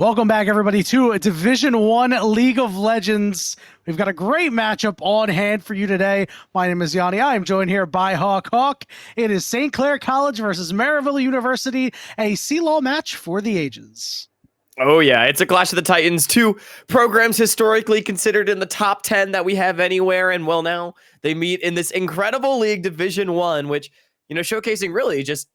Welcome back, everybody, to Division 1 League of Legends. We've got a great matchup on hand for you today. My name is Yanni. I am joined here by Hawk. It is St. Clair College versus Maryville University, a CLOL match for the ages. Oh, yeah, it's a Clash of the Titans. Two programs historically considered in the top 10 that we have anywhere. And, well, now they meet in this incredible league, Division 1, which, showcasing really just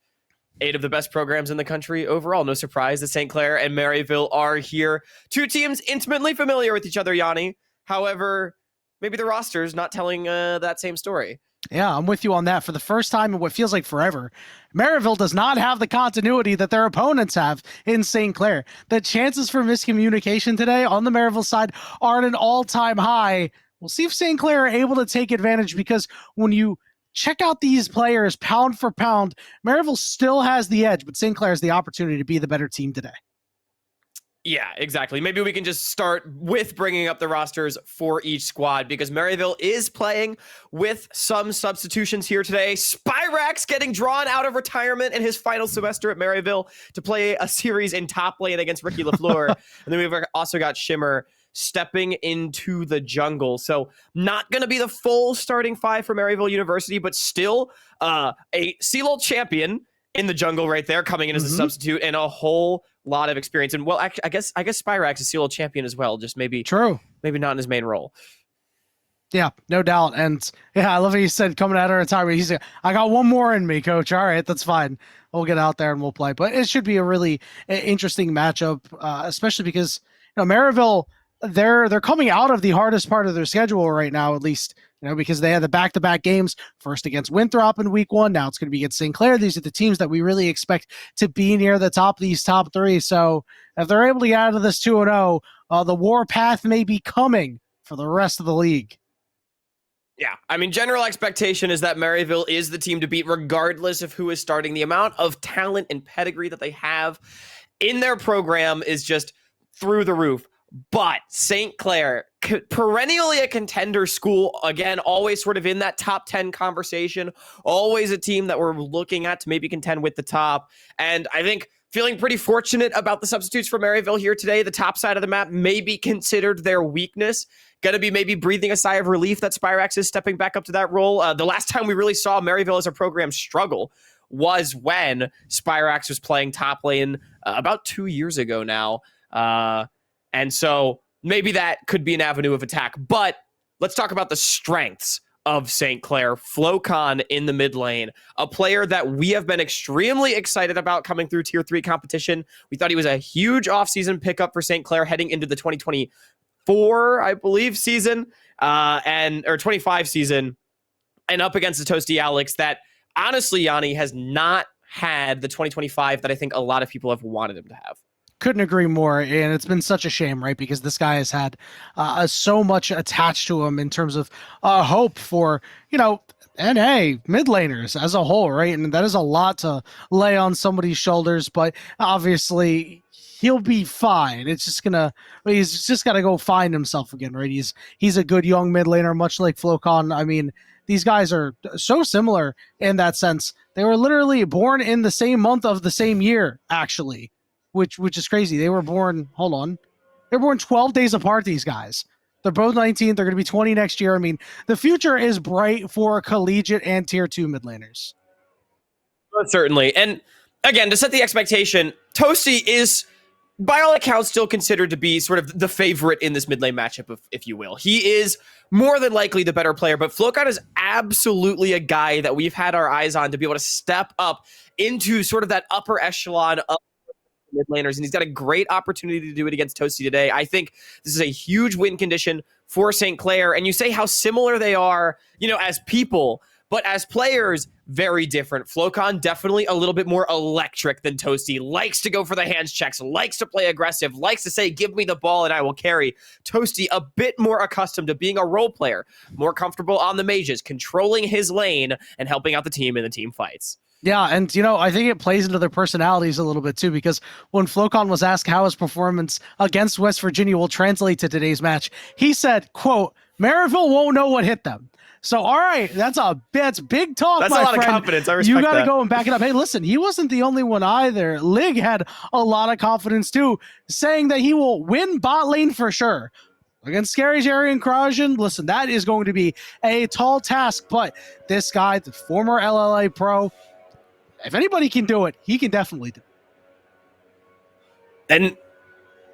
8 of the best programs in the country overall. No surprise that St. Clair and Maryville are here. Two teams intimately familiar with each other, Yanni. However, maybe the roster's not telling that same story. Yeah, I'm with you on that. For the first time in what feels like forever, Maryville does not have the continuity that their opponents have in St. Clair. The chances for miscommunication today on the Maryville side are at an all-time high. We'll see if St. Clair are able to take advantage, because when you check out these players pound for pound, Maryville still has the edge, but St. Clair has the opportunity to be the better team today. Yeah, exactly. Maybe we can just start with bringing up the rosters for each squad, because Maryville is playing with some substitutions here today. Spyrax getting drawn out of retirement in his final semester at Maryville to play a series in top lane against Ricky LaFleur. And then we've also got Shimmer stepping into the jungle. So not going to be the full starting 5 for Maryville University, but still a CLOL champion in the jungle right there, coming in as a substitute, and a whole lot of experience. And well, I guess Spyrax is CLOL champion as well, just maybe not in his main role. Yeah, no doubt. And yeah, I love what he said coming out of retirement. He's like, I got one more in me, coach. All right, that's fine. We'll get out there and we'll play. But it should be a really interesting matchup, especially because Maryville, they're coming out of the hardest part of their schedule right now, at least, because they had the back-to-back games, first against Winthrop in week 1. Now it's going to be against St. Clair. These are the teams that we really expect to be near the top of these top 3. So if they're able to get out of this 2-0, the war path may be coming for the rest of the league. Yeah, I mean, general expectation is that Maryville is the team to beat regardless of who is starting. The amount of talent and pedigree that they have in their program is just through the roof. But St. Clair, perennially a contender school, again, always sort of in that top 10 conversation, always a team that we're looking at to maybe contend with the top. And I think feeling pretty fortunate about the substitutes for Maryville here today. The top side of the map may be considered their weakness. Going to be maybe breathing a sigh of relief that Spyrax is stepping back up to that role. The last time we really saw Maryville as a program struggle was when Spyrax was playing top lane about 2 years ago now. And so maybe that could be an avenue of attack. But let's talk about the strengths of St. Clair. Flocon in the mid lane, a player that we have been extremely excited about coming through Tier 3 competition. We thought he was a huge offseason pickup for St. Clair heading into the 2024, I believe, season, or 25 season, and up against the Toasty Alex that, honestly, Yanni, has not had the 2025 that I think a lot of people have wanted him to have. Couldn't agree more, and it's been such a shame, right? Because this guy has had so much attached to him in terms of hope for, NA mid laners as a whole, right? And that is a lot to lay on somebody's shoulders, but obviously he'll be fine. He's just got to go find himself again, right? He's a good young mid laner, much like Flocon. I mean, these guys are so similar in that sense. They were literally born in the same month of the same year, actually. Which is crazy. They were born, they're born 12 days apart, these guys. They're both 19. They're going to be 20 next year. I mean, the future is bright for collegiate and tier 2 mid laners. Certainly. And again, to set the expectation, Toasty is, by all accounts, still considered to be sort of the favorite in this mid lane matchup, if you will. He is more than likely the better player, but Flocon is absolutely a guy that we've had our eyes on to be able to step up into sort of that upper echelon of mid laners, and he's got a great opportunity to do it against Toasty today. I think this is a huge win condition for St. Clair, and you say how similar they are, as people, but as players, very different. Flocon definitely a little bit more electric than Toasty, likes to go for the hands checks, likes to play aggressive, likes to say, give me the ball and I will carry. Toasty a bit more accustomed to being a role player, more comfortable on the mages, controlling his lane and helping out the team in the team fights. Yeah, and I think it plays into their personalities a little bit too, because when Flocon was asked how his performance against West Virginia will translate to today's match, he said, quote, Maryville won't know what hit them. So, all right, that's big talk, That's my a lot friend. of confidence. I respect You got to that. go and back it up. Hey, listen, he wasn't the only one either. Lig had a lot of confidence too, saying that he will win bot lane for sure. Against Scary Jerry and Krajan, listen, that is going to be a tall task, but this guy, the former LLA pro, if anybody can do it, he can definitely do it. And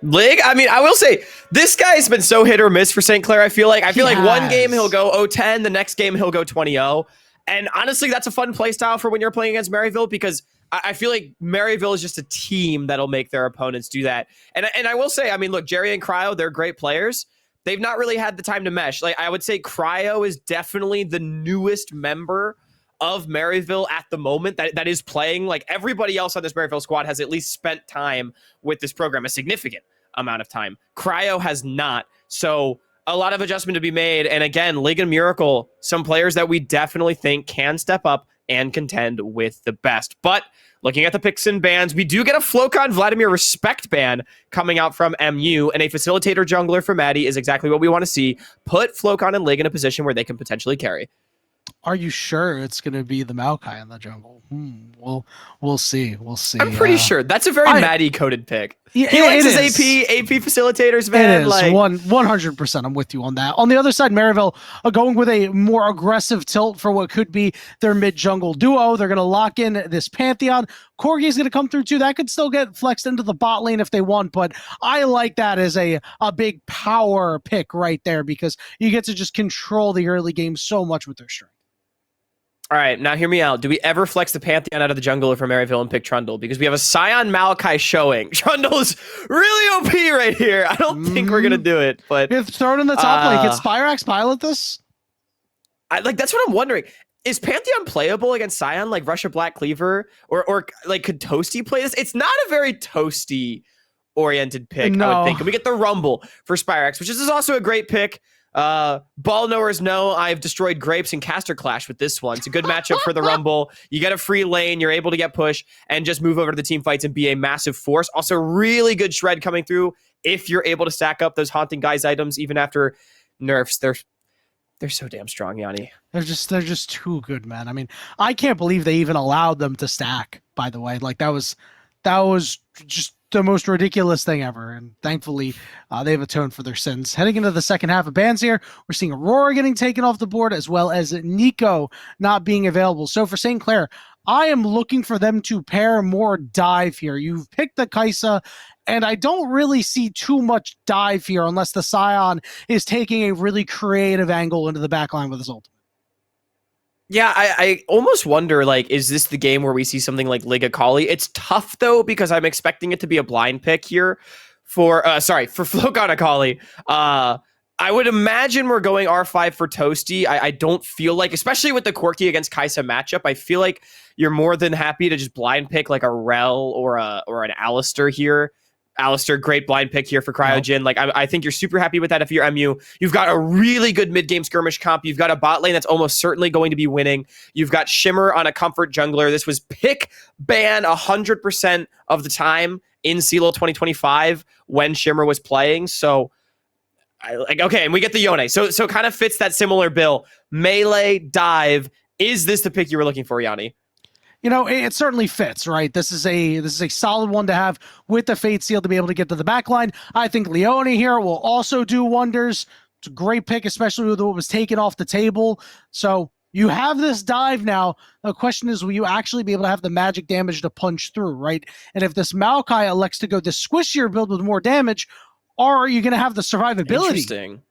Lig, I mean, I will say this guy's been so hit or miss for St. Clair. I feel like one game he'll go 0-10, the next game he'll go 20-0. And honestly, that's a fun play style for when you're playing against Maryville, because I feel like Maryville is just a team that'll make their opponents do that. And I will say, I mean, look, Jerry and Cryo, they're great players. They've not really had the time to mesh. Like, I would say Cryo is definitely the newest member of Maryville at the moment that is playing. Like, everybody else on this Maryville squad has at least spent time with this program, a significant amount of time. Cryo has not. So a lot of adjustment to be made. And again, League and Miracle, some players that we definitely think can step up and contend with the best. But looking at the picks and bans, we do get a Flocon Vladimir respect ban coming out from MU, and a facilitator jungler for Maddie is exactly what we want to see. Put Flocon and Lig in a position where they can potentially carry. Are you sure it's going to be the Maokai in the jungle? We'll see. We'll see. I'm pretty sure. That's a very Maddie coded pick. Yeah, he likes his is. AP facilitators, man. It is. Like 100%. I'm with you on that. On the other side, Maryville going with a more aggressive tilt for what could be their mid jungle duo. They're going to lock in this Pantheon. Corgi's going to come through too. That could still get flexed into the bot lane if they want, but I like that as a big power pick right there, because you get to just control the early game so much with their strength. All right, now hear me out. Do we ever flex the Pantheon out of the jungle for Maryville and pick Trundle? Because we have a Scion Malachi showing. Trundle is really OP right here. I don't think we're going to do it, but... If throw it in the top lane, can Spirax pilot this? That's what I'm wondering. Is Pantheon playable against Scion, like Russia Black Cleaver? Or like, could Toasty play this? It's not a very Toasty-oriented pick, I would think. And we get the Rumble for Spirax, which is also a great pick. Ball knowers know I've destroyed Grapes and Caster Clash with this one. It's a good matchup for the Rumble. You get a free lane, you're able to get push and just move over to the team fights and be a massive force. Also, really good shred coming through if you're able to stack up those Haunting Guys items even after nerfs. They're so damn strong, Yanni. They're just too good, man. I mean, I can't believe they even allowed them to stack, by the way. Like, that was just the most ridiculous thing ever, and thankfully they've atoned for their sins. Heading into the second half of bans here, we're seeing Aurora getting taken off the board, as well as Nico not being available. So for St. Clair, I am looking for them to pair more dive here. You've picked the Kaisa, and I don't really see too much dive here unless the Scion is taking a really creative angle into the backline with his ultimate. Yeah, I almost wonder, like, is this the game where we see something like Lig Akali? It's tough, though, because I'm expecting it to be a blind pick here for Flocon Akali. I would imagine we're going R5 for Toasty. I don't feel like, especially with the Corki against Kaisa matchup, I feel like you're more than happy to just blind pick like a Rel or an Alistair here. Alistair, great blind pick here for Cryogen. Like, I think you're super happy with that if you're MU. You've got a really good mid-game skirmish comp. You've got a bot lane that's almost certainly going to be winning. You've got Shimmer on a comfort jungler. This was pick ban 100% of the time in CeeLo 2025 when Shimmer was playing. So, okay, and we get the Yone. So kind of fits that similar bill. Melee, dive. Is this the pick you were looking for, Yanni? You know, it certainly fits, right? This is a solid one to have with the Fate Seal to be able to get to the back line. I think Leone here will also do wonders. It's a great pick, especially with what was taken off the table. So you have this dive now. The question is, will you actually be able to have the magic damage to punch through, right? And if this Maokai elects to go this squishier build with more damage, are you going to have the survivability? Interesting.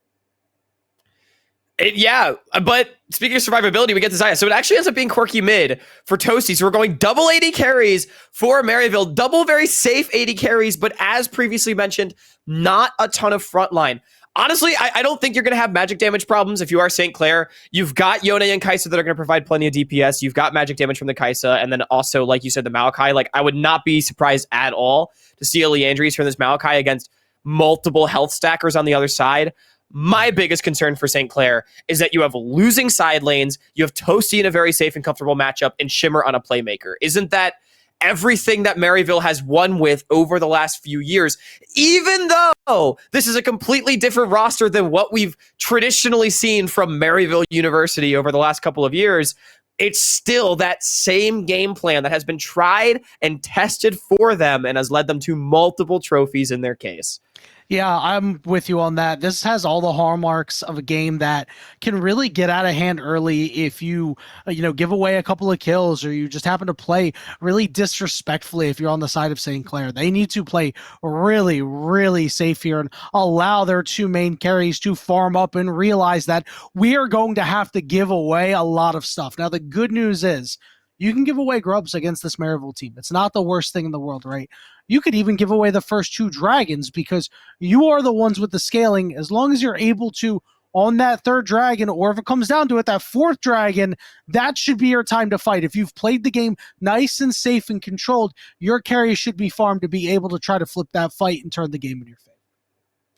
Yeah, but speaking of survivability, we get this Zaya. So it actually ends up being Corki mid for Toasty. So we're going double 80 carries for Maryville. Double very safe 80 carries, but as previously mentioned, not a ton of frontline. Honestly, I don't think you're going to have magic damage problems if you are St. Clair. You've got Yone and Kaisa that are going to provide plenty of DPS. You've got magic damage from the Kaisa, and then also, like you said, the Maokai. Like, I would not be surprised at all to see a Leandries from this Maokai against multiple health stackers on the other side. My biggest concern for St. Clair is that you have losing side lanes, you have Toasty in a very safe and comfortable matchup, and Shimmer on a playmaker. Isn't that everything that Maryville has won with over the last few years, even though this is a completely different roster than what we've traditionally seen from Maryville University over the last couple of years. It's still that same game plan that has been tried and tested for them and has led them to multiple trophies in their case. Yeah, I'm with you on that. This has all the hallmarks of a game that can really get out of hand early if you, give away a couple of kills or you just happen to play really disrespectfully if you're on the side of St. Clair. They need to play really, really safe here and allow their two main carries to farm up and realize that we are going to have to give away a lot of stuff. Now, the good news is you can give away grubs against this Maryville team. It's not the worst thing in the world, right? You could even give away the first two dragons because you are the ones with the scaling. As long as you're able to on that third dragon, or if it comes down to it, that fourth dragon, that should be your time to fight. If you've played the game nice and safe and controlled, your carry should be farmed to be able to try to flip that fight and turn the game in your favor.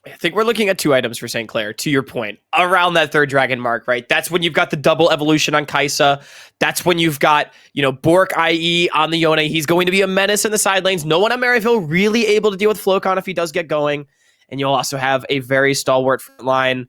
I think we're looking at two items for St. Clair, to your point, around that third dragon mark, right? That's when you've got the double evolution on Kaisa. That's when you've got, Bork IE on the Yone. He's going to be a menace in the side lanes. No one on Maryville really able to deal with Flocon if he does get going. And you'll also have a very stalwart front line.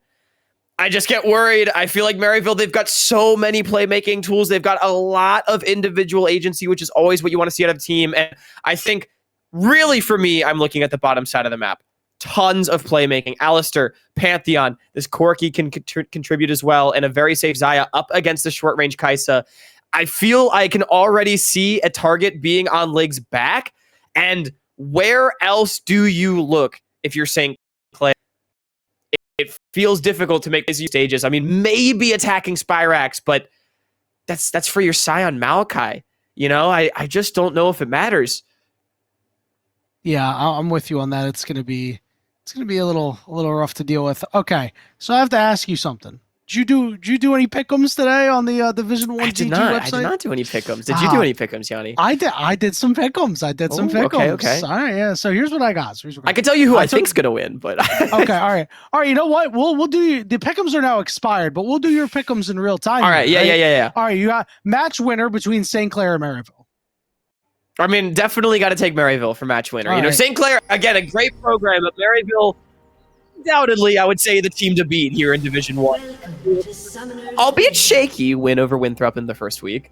I just get worried. I feel like Maryville, they've got so many playmaking tools. They've got a lot of individual agency, which is always what you want to see out of a team. And I think, really, for me, I'm looking at the bottom side of the map. Tons of playmaking. Alistair, Pantheon, this Corki can contribute as well, and a very safe Xayah up against the short-range Kaisa. I feel I can already see a target being on Lig's back, and where else do you look if you're St. Clair? It feels difficult to make these stages. I mean, maybe attacking Spyrax, but that's for your Scion Maokai. I just don't know if it matters. Yeah, I'm with you on that. It's gonna be a little rough to deal with. Okay, so I have to ask you something. Did you do any pick'ems today on the Division 1 GG website? I did not do any pick'ems. Did you do any pick'ems, Yanni? I did some pick'ems. Okay. All right, yeah. So here's what I got. I can tell you who I think's gonna win, but okay, all right. You know what? We'll do the pick'ems are now expired, but we'll do your pick'ems in real time. All right, yeah. All right, you got match winner between St. Clair and Maryville. I mean, definitely got to take Maryville for match winner. Right. St. Clair, again, a great program, but Maryville, undoubtedly, I would say the team to beat here in Division 1. Albeit shaky win over Winthrop in the first week.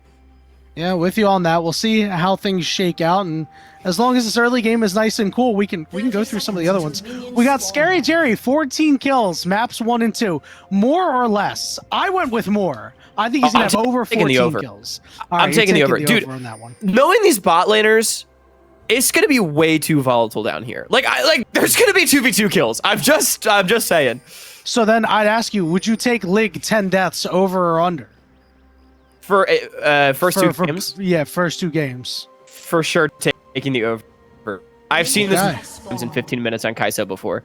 Yeah, with you on that. We'll see how things shake out, and as long as this early game is nice and cool, we can go through some of the other ones. We got Scary Jerry, 14 kills, maps 1 and 2. More or less? I went with more. I think he's going to have over 14 kills. I'm taking the over. Dude, on that one. Knowing these bot laners, it's going to be way too volatile down here. There's going to be 2v2 kills. I'm just saying. So then I'd ask you, would you take Lig 10 deaths over or under? For first two games? Yeah, first 2 games. For sure taking the over. I've seen this in 15 minutes on Kaisa before.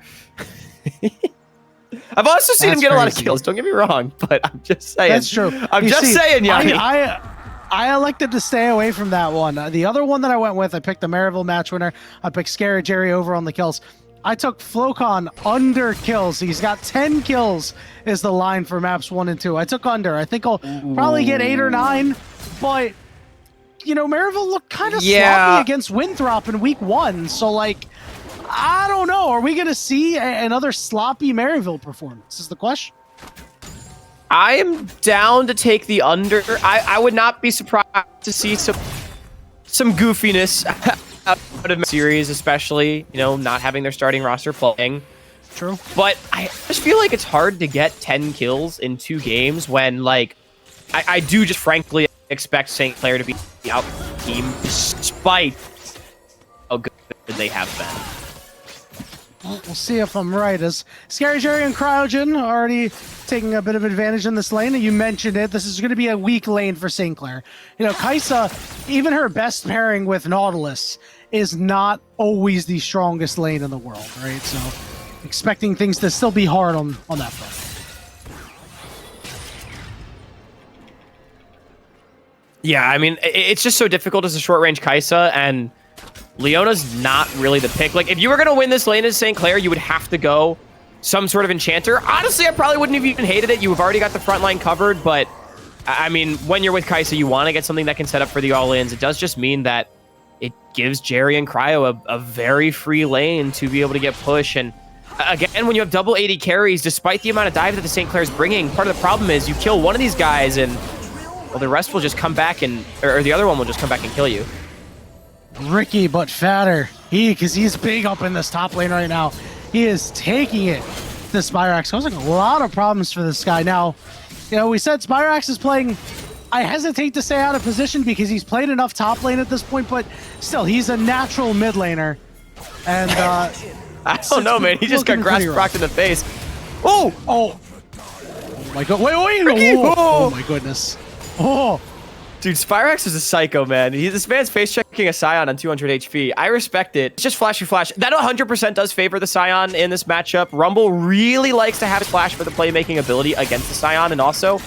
I've also seen him get a lot of kills. Don't get me wrong, but I'm just saying. That's true. I'm just saying, Yanni. I elected to stay away from that one. The other one that I went with, I picked the Maryville match winner. I picked Scary Jerry over on the kills. I took Flocon under kills. He's got 10 kills is the line for maps 1 and 2. I took under. I think I'll probably get 8 or 9, but Maryville looked kind of sloppy against Winthrop in week 1. So I don't know. Are we going to see another sloppy Maryville performance is the question. I am down to take the under. I would not be surprised to see some goofiness out of the series, especially, not having their starting roster playing. True. But I just feel like it's hard to get 10 kills in 2 games when, I do just frankly expect St. Clair to be the out team despite how good they have been. We'll see if I'm right. As Scary Jerry and Cryogen already taking a bit of advantage in this lane, and you mentioned it, this is going to be a weak lane for St. Clair. Kaisa, even her best pairing with Nautilus, is not always the strongest lane in the world, right? So expecting things to still be hard on that front. Yeah, I mean, it's just so difficult as a short-range Kaisa, and Leona's not really the pick. If you were going to win this lane as St. Clair, you would have to go some sort of enchanter. Honestly, I probably wouldn't have even hated it. You've already got the front line covered, but I mean, when you're with Kaisa, you want to get something that can set up for the all-ins. It does just mean that it gives Jerry and Cryo a very free lane to be able to get push. And again, when you have double 80 carries, despite the amount of dive that the St. Clair's bringing, part of the problem is you kill one of these guys and, well, the rest will just come back and, or the other one will just come back and kill you. Ricky, but fatter. Because he's big up in this top lane right now. He is taking it to Spyrax. Causing a lot of problems for this guy. Now, you know, we said Spyrax is playing, I hesitate to say out of position because he's played enough top lane at this point, but still, he's a natural mid laner. And, I don't know, man. He just got grass procced in the face. Oh! Oh! Oh my god. Wait. Ricky, oh my goodness. Oh! Dude, Spyrax is a psycho, man. This man's face-checking a Scion on 200 HP. I respect it. It's just flashy flash. That 100% does favor the Scion in this matchup. Rumble really likes to have his flash for the playmaking ability against the Scion, and also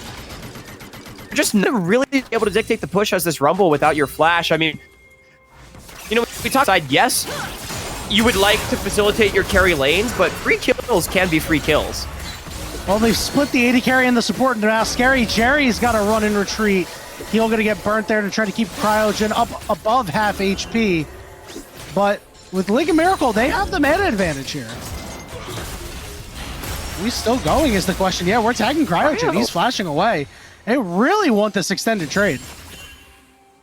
you're just never really able to dictate the push as this Rumble without your flash. I mean, you know, we talked about, yes, you would like to facilitate your carry lanes, but free kills can be free kills. Well, they've split the 80 carry and the support, and now Scary Jerry's got to run and retreat. He's going to get burnt there to try to keep Cryogen up above half HP. But with League of Miracle, they have the mana advantage here. Are we still going is the question. Yeah, we're tagging Cryogen. He's flashing away. They really want this extended trade.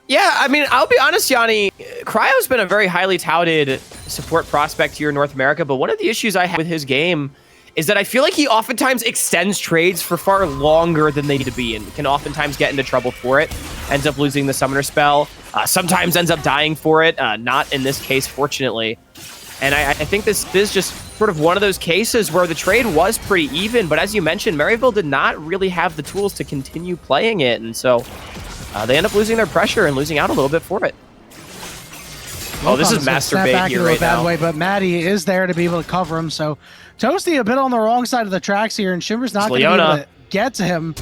Yeah, I mean, I'll be honest, Yanni. Cryo's been a very highly touted support prospect here in North America, but one of the issues I have with his game is that I feel like he oftentimes extends trades for far longer than they need to be and can oftentimes get into trouble for it. Ends up losing the summoner spell. Sometimes ends up dying for it. Not in this case, fortunately. And I think this is just sort of one of those cases where the trade was pretty even, but as you mentioned, Maryville did not really have the tools to continue playing it, and so they end up losing their pressure and losing out a little bit for it. Oh, this is masturbate here right now. Way, but Maddie is there to be able to cover him, so Toasty a bit on the wrong side of the tracks here, and Shimmer's not going to be able to get to him.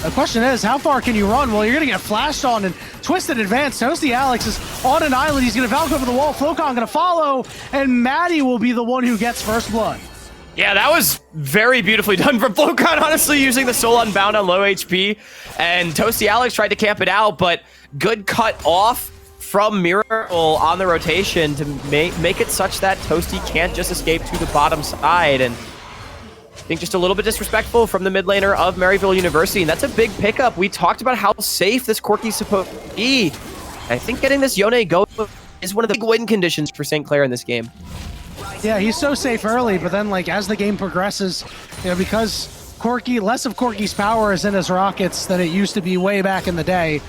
The question is, how far can you run? Well, you're going to get flashed on and twisted advance. Toasty Alex is on an island. He's going to Valk over the wall. Flocon going to follow, and Maddie will be the one who gets first blood. Yeah, that was very beautifully done from Flocon, honestly, using the Soul Unbound on low HP. And Toasty Alex tried to camp it out, but good cut off from Miracle on the rotation to make it such that Toasty can't just escape to the bottom side. And I think just a little bit disrespectful from the mid laner of Maryville University. And that's a big pickup. We talked about how safe this Corki's supposed to be. I think getting this Yone go is one of the big win conditions for St. Clair in this game. Yeah, he's so safe early, but then like as the game progresses, you know, because Corki, less of Corki's power is in his rockets than it used to be way back in the day.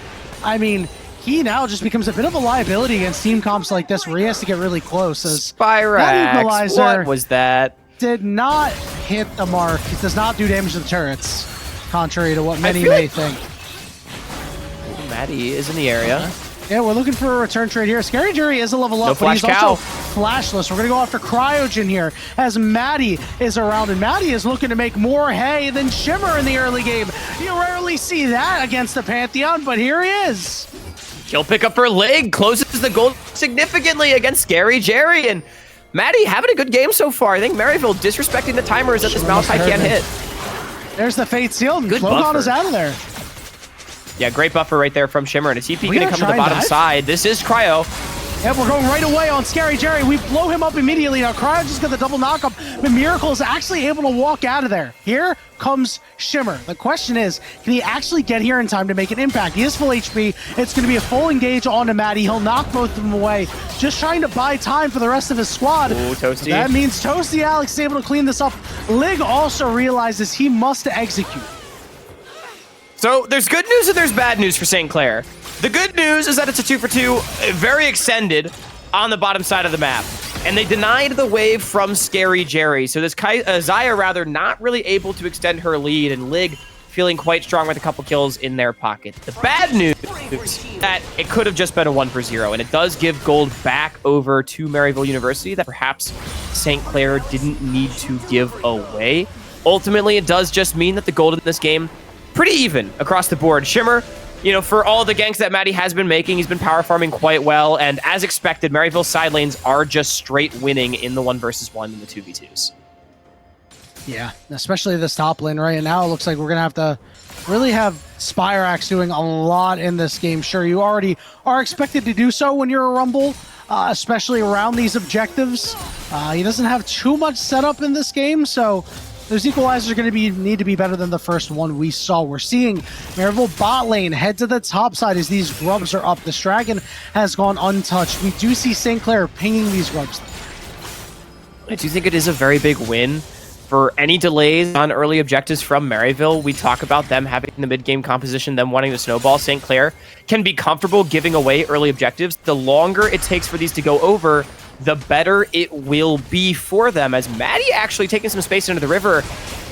I mean, he now just becomes a bit of a liability against team comps like this where he has to get really close. As Spyrax, what was that? Did not hit the mark. It does not do damage to the turrets, contrary to what many may think. Maddie is in the area. Yeah, we're looking for a return trade here. Scary Jerry is a level up, but he's also flashless. We're going to go after Cryogen here as Maddie is around, and Maddie is looking to make more hay than Shimmer in the early game. You rarely see that against the Pantheon, but here he is. Kill pickup for Lig, closes the goal significantly against Scary Jerry, and Maddie having a good game so far. I think Maryville disrespecting the timers that this Malphite can't hit. There's the Fate Sealed, and Flocon is out of there. Yeah, great buffer right there from Shimmer, and a TP going to come to the bottom side. This is Cryo. Yep, we're going right away on Scary Jerry. We blow him up immediately. Now, Cryo just got the double knock up, but Miracle is actually able to walk out of there. Here comes Shimmer. The question is, can he actually get here in time to make an impact? He is full HP. It's going to be a full engage onto Maddie. He'll knock both of them away, just trying to buy time for the rest of his squad. Ooh, Toasty. That means Toasty Alex is able to clean this up. Lig also realizes he must execute. So there's good news and there's bad news for St. Clair. The good news is that it's a 2-for-2, very extended on the bottom side of the map. And they denied the wave from Scary Jerry. So this Zaya rather not really able to extend her lead, and Lig feeling quite strong with a couple kills in their pocket. The bad news is that it could have just been a 1-for-0, and it does give gold back over to Maryville University that perhaps St. Clair didn't need to give away. Ultimately, it does just mean that the gold in this game pretty even across the board. Shimmer, you know, for all the ganks that Maddie has been making, he's been power farming quite well, and as expected, Maryville's side lanes are just straight winning in the 1-versus-1 and the 2v2s. Yeah, especially this top lane right now. It looks like we're going to have to really have Spyrax doing a lot in this game. Sure, you already are expected to do so when you're a Rumble, especially around these objectives. He doesn't have too much setup in this game, so those equalizers are going to need to be better than the first one we saw. We're seeing Maryville bot lane head to the top side as these grubs are up. This dragon has gone untouched. We do see St. Clair pinging these grubs. I do think it is a very big win for any delays on early objectives from Maryville. We talk about them having the mid-game composition, them wanting to snowball. St. Clair can be comfortable giving away early objectives. The longer it takes for these to go over, the better it will be for them. As Maddie actually taking some space into the river,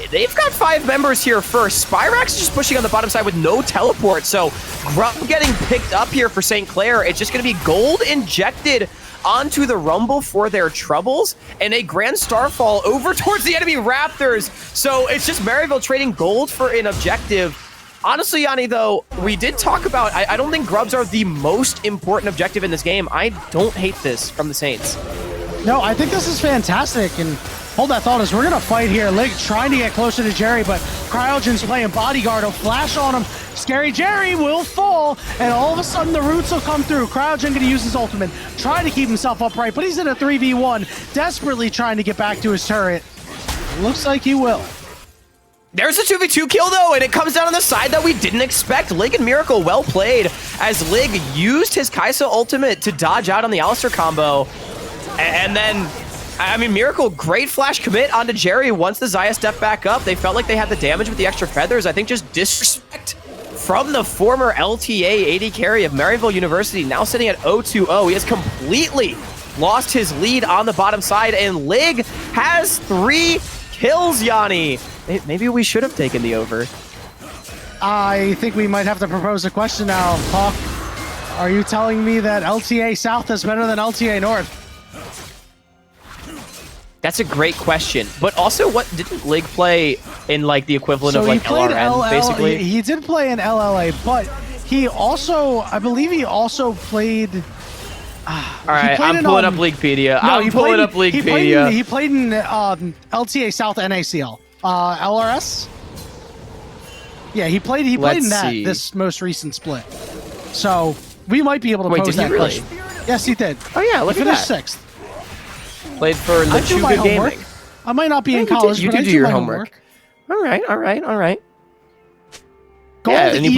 they've got 5 members here first. Spyrax is just pushing on the bottom side with no teleport, so Grub getting picked up here for St. Clair. It's just going to be gold injected onto the Rumble for their troubles, and a Grand Starfall over towards the enemy Raptors. So it's just Maryville trading gold for an objective. Honestly, Yanni, though, we did talk about, I don't think grubs are the most important objective in this game. I don't hate this from the Saints. No, I think this is fantastic, and hold that thought as we're going to fight here. Lig trying to get closer to Jerry, but Cryogen's playing bodyguard. He'll flash on him. Scary Jerry will fall, and all of a sudden the roots will come through. Cryogen going to use his ultimate, trying to keep himself upright, but he's in a 3v1, desperately trying to get back to his turret. Looks like he will. There's a 2v2 kill, though, and it comes down on the side that we didn't expect. Lig and Miracle well played, as Lig used his Kai'Sa ultimate to dodge out on the Alistair combo. And then, I mean, Miracle, great flash commit onto Jerry once the Xayah stepped back up. They felt like they had the damage with the extra feathers. I think just disrespect from the former LTA AD carry of Maryville University, now sitting at 0-2-0. He has completely lost his lead on the bottom side, and Lig has 3 kills, Yanni. Maybe we should have taken the over. I think we might have to propose a question now, Hawk. Are you telling me that LTA South is better than LTA North? That's a greite question. But also, what didn't Lig play in like the equivalent of like LRN, basically? He did play in LLA, but he also, I believe he also played... All right, I'm pulling up Leaguepedia. I'm pulling up Leaguepedia. He played in LTA South NACL. LRS? Yeah, he played in that, this most recent split. So, we might be able to pose that question. Yes, he did. Oh yeah, look at that. He finished 6th. Played for Lechuga Gaming. I might not be in college, you but did I do do your my homework. All right. Gold yeah, and he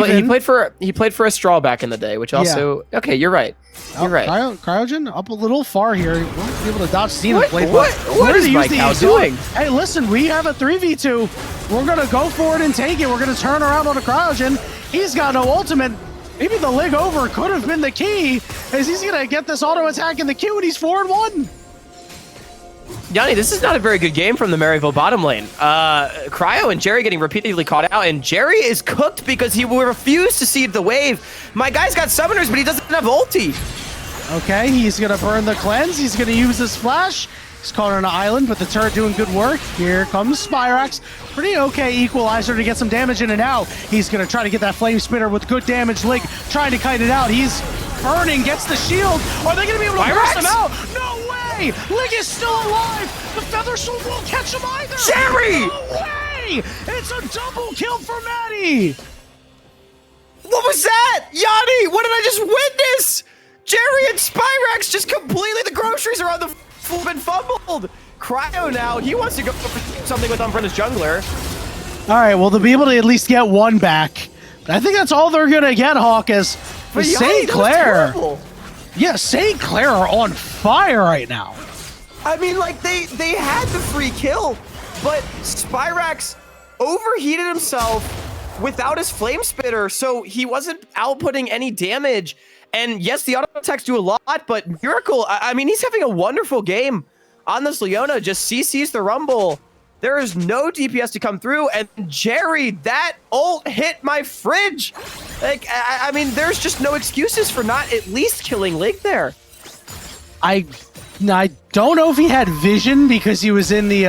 played for a straw back in the day, which also okay. You're right. You're right. Cryogen up a little far here. He won't be able to dodge steam and play. What is my cow doing? Hey, listen, we have a 3v2. We're gonna go for it and take it. We're gonna turn around on a Cryogen. He's got no ultimate. Maybe the Lig over could have been the key, as he's gonna get this auto attack in the queue, and he's 4-1. Yanni, this is not a very good game from the Maryville bottom lane. Cryo and Jerry getting repeatedly caught out, and Jerry is cooked because he will refuse to cede the wave. My guy's got summoners, but he doesn't have ulti. Okay, he's gonna burn the cleanse. He's gonna use his flash. He's caught on an island, but the turret doing good work. Here comes Spyrax. Pretty okay equalizer to get some damage in and out. He's gonna try to get that flame spitter with good damage. Lig trying to kite it out. He's burning, gets the shield. Are they gonna be able to burst him out? No way! Lig is still alive! The Feather Sword won't catch him either! Jerry! No way! It's a double kill for Maddie! What was that? Yanni, what did I just witness? Jerry and Spyrax just completely, the groceries are on the been fumbled. Cryo now, he wants to go for something with Umbrella's jungler. All right, well, they'll be able to at least get one back. But I think that's all they're gonna get, Hawk, is for St. Clair. Yeah, St. Clair are on fire right now. I mean, like, they had the free kill, but Spyrax overheated himself without his flame spitter, so he wasn't outputting any damage. And yes, the auto attacks do a lot, but Miracle, I mean, he's having a wonderful game on this Leona, just CCs the Rumble. There is no DPS to come through, and Jerry, that ult hit my fridge. Like, I mean, there's just no excuses for not at least killing Lig there. I don't know if he had vision because he was in the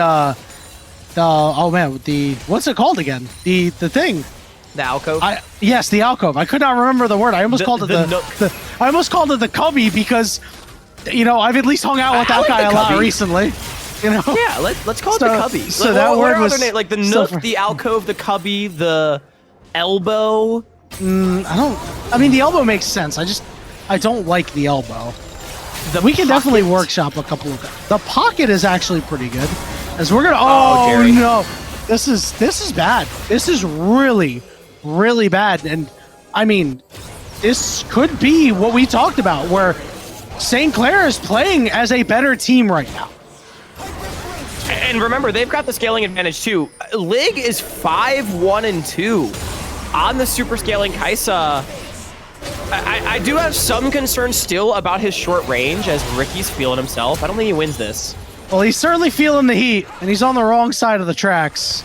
oh man, the, what's it called again? The thing. The alcove? Yes, the alcove. I could not remember the word. I almost called it I almost called it the cubby because, you know, I've at least hung out with that guy a lot recently. You know? Yeah, let's call it the cubby. So that word was like the nook, the alcove, the cubby, the elbow. I mean, the elbow makes sense. I don't like the elbow. we can definitely pocket. workshop a couple of them. The pocket is actually pretty good. As we're gonna, Jerry. no, this is bad. This is really, really bad. And I mean, this could be what we talked about, where St. Clair is playing as a better team right now. And remember, they've got the scaling advantage too. Lig is 5-1-2 on the super scaling Kaisa. I do have some concerns still about his short range as Ricky's feeling himself. I don't think he wins this. Well, he's certainly feeling the heat, and he's on the wrong side of the tracks.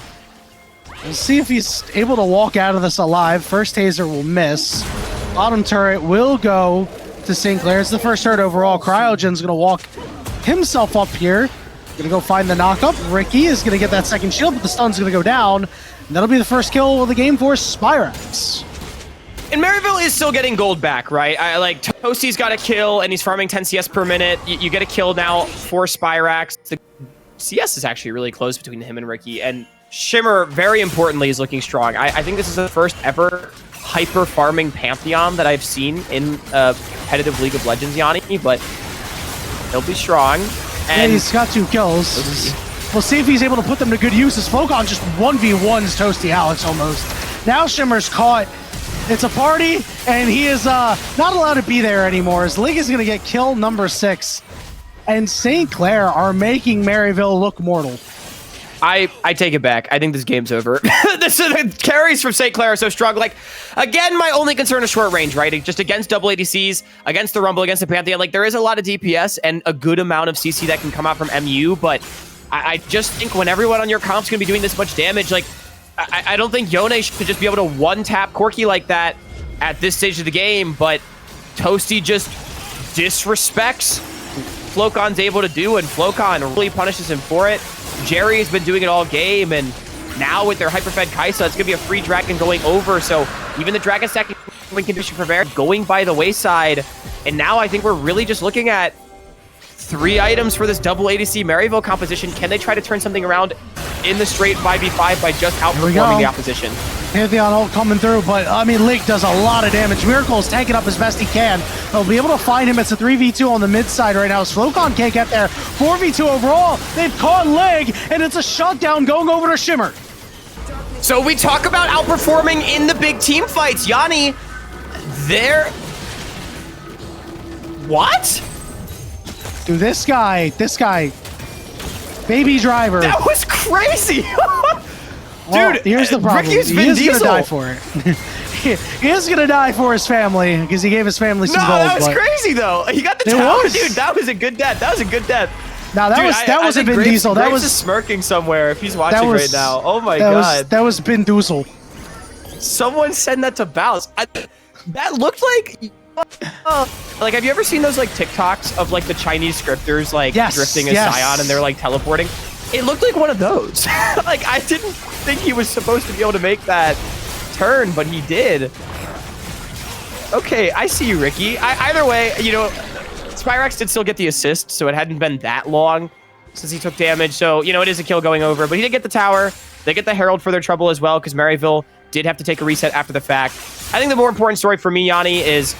We'll see if he's able to walk out of this alive. First taser will miss. Bottom turret will go to St. Clair. It's the first turret overall. Cryogen's going to walk himself up here. Going to go find the knockup. Ricky is going to get that second shield, but the stun's going to go down. And that'll be the first kill of the game for Spyrax. And Maryville is still getting gold back, right? Like, Toasty's got a kill, and he's farming 10 CS per minute. You get a kill now for Spyrax. The CS is actually really close between him and Ricky. And Shimmer, very importantly, is looking strong. I think this is the first ever hyper-farming Pantheon that I've seen in a competitive League of Legends, Yanni, but he'll be strong. And he's got 2 kills. We'll see if he's able to put them to good use, as Flocon just 1v1s Toasty Alex almost. Now Shimmer's caught. It's a party, and he is not allowed to be there anymore. As Lig is going to get kill number 6. And St. Clair are making Maryville look mortal. I take it back. I think this game's over. The carries from St. Clair are so strong. Like, again, my only concern is short range, right? Just against double ADCs, against the Rumble, against the Pantheon. Like, there is a lot of DPS and a good amount of CC that can come out from MU, but I just think when everyone on your comp's going to be doing this much damage, like, I don't think Yone should just be able to one-tap Corki like that at this stage of the game, but Toasty just disrespects Flocon's able to do, and Flocon really punishes him for it. Jerry has been doing it all game, and now with their hyperfed Kaisa, it's going to be a free dragon going over, so even the dragon stack win condition for Bear going by the wayside, and now I think we're really just looking at 3 items for this double ADC Maryville composition. Can they try to turn something around in the straight 5v5 by just outperforming the opposition? Pantheon all coming through, but I mean, Lig does a lot of damage. Miracle's taking up as best he can. They'll be able to find him. It's a 3v2 on the mid side right now. Flocon can't get there. 4v2 overall. They've caught Lig, and it's a shutdown going over to Shimmer. So we talk about outperforming in the big team fights. Yanni, there. What? Dude, this guy, Baby Driver. That was crazy. Well, dude, here's the problem. Ricky's He is Vin gonna Diesel. die for it. He is gonna die for his family because he gave his family some gold. No, that was but crazy though. He got the It tower, was. dude. That was a good death. That was a good death. Now that Dude, that wasn't Vin Diesel. That Graves was is smirking somewhere if he's watching was- right now. Oh my that god. that was Vin Diesel. Someone send that to Bounce. That looked like. Like, have you ever seen those like TikToks of like the Chinese scripters like Yes, drifting as yes. Sion and they're like teleporting? It looked like one of those. Like, I didn't think he was supposed to be able to make that turn, but he did. Okay, I see you, Ricky. Either way, you know, Spyrax did still get the assist, so it hadn't been that long since he took damage. So, you know, it is a kill going over, but he did get the tower. They get the Herald for their trouble as well, because Maryville did have to take a reset after the fact. I think the more important story for me, Yanni, is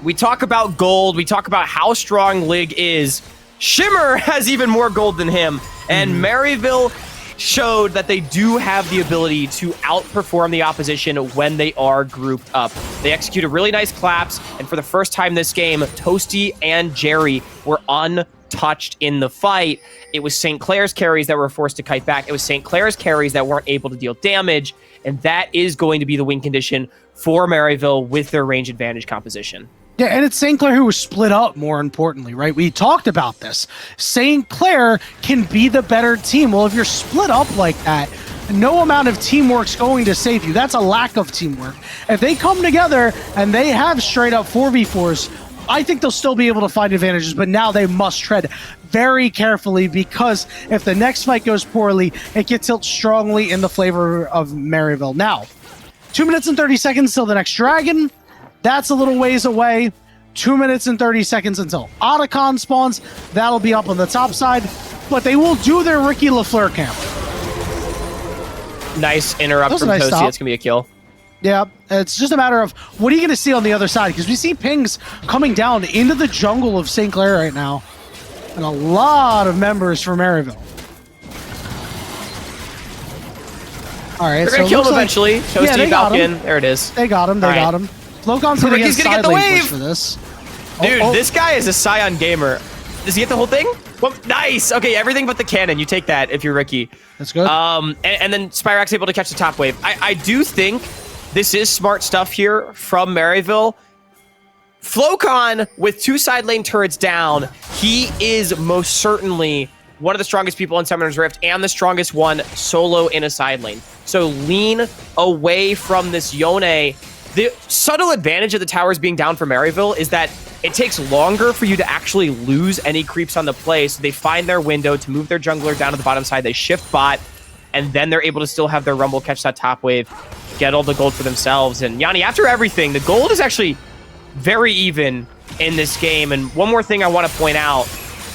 we talk about gold. We talk about how strong Lig is. Shimmer has even more gold than him, and Maryville showed that they do have the ability to outperform the opposition when they are grouped up. They execute a really nice collapse, and for the first time this game, Toasty and Jerry were untouched in the fight. It was St. Clair's carries that were forced to kite back. It was St. Clair's carries that weren't able to deal damage, and that is going to be the win condition for Maryville with their range advantage composition. Yeah, and it's St. Clair who was split up, more importantly, right? We talked about this. St. Clair can be the better team. Well, if you're split up like that, no amount of teamwork's going to save you. That's a lack of teamwork. If they come together and they have straight up 4v4s, I think they'll still be able to find advantages, but now they must tread very carefully, because if the next fight goes poorly, it gets tilt strongly in the flavor of Maryville. Now, 2 minutes and 30 seconds till the next dragon. That's a little ways away. 2 minutes and 30 seconds until Otacon spawns. That'll be up on the top side, but they will do their Ricky LaFleur camp. Nice interrupt from Nice Toasty. stop. That's going to be a kill. Yeah, it's just a matter of what are you going to see on the other side? Because we see pings coming down into the jungle of St. Clair right now. And a lot of members from Maryville. All right, They're going to kill him eventually. Toasty, they got Falcon. There it is. They got him. They got him. Flocon's going to get the wave for this. Dude, this guy is a Scion gamer. Does he get the whole thing? Well, nice. Okay, everything but the cannon. You take that if you're Ricky. That's good. And then Spyrax able to catch the top wave. I do think this is smart stuff here from Maryville. Flocon, with 2 side lane turrets down, he is most certainly one of the strongest people in Summoner's Rift and the strongest one solo in a side lane. So lean away from this Yone. The subtle advantage of the towers being down for Maryville is that it takes longer for you to actually lose any creeps on the play, so they find their window to move their jungler down to the bottom side, they shift bot, and then they're able to still have their Rumble catch that top wave, get all the gold for themselves. And Yanni, after everything, the gold is actually very even in this game. And one more thing I want to point out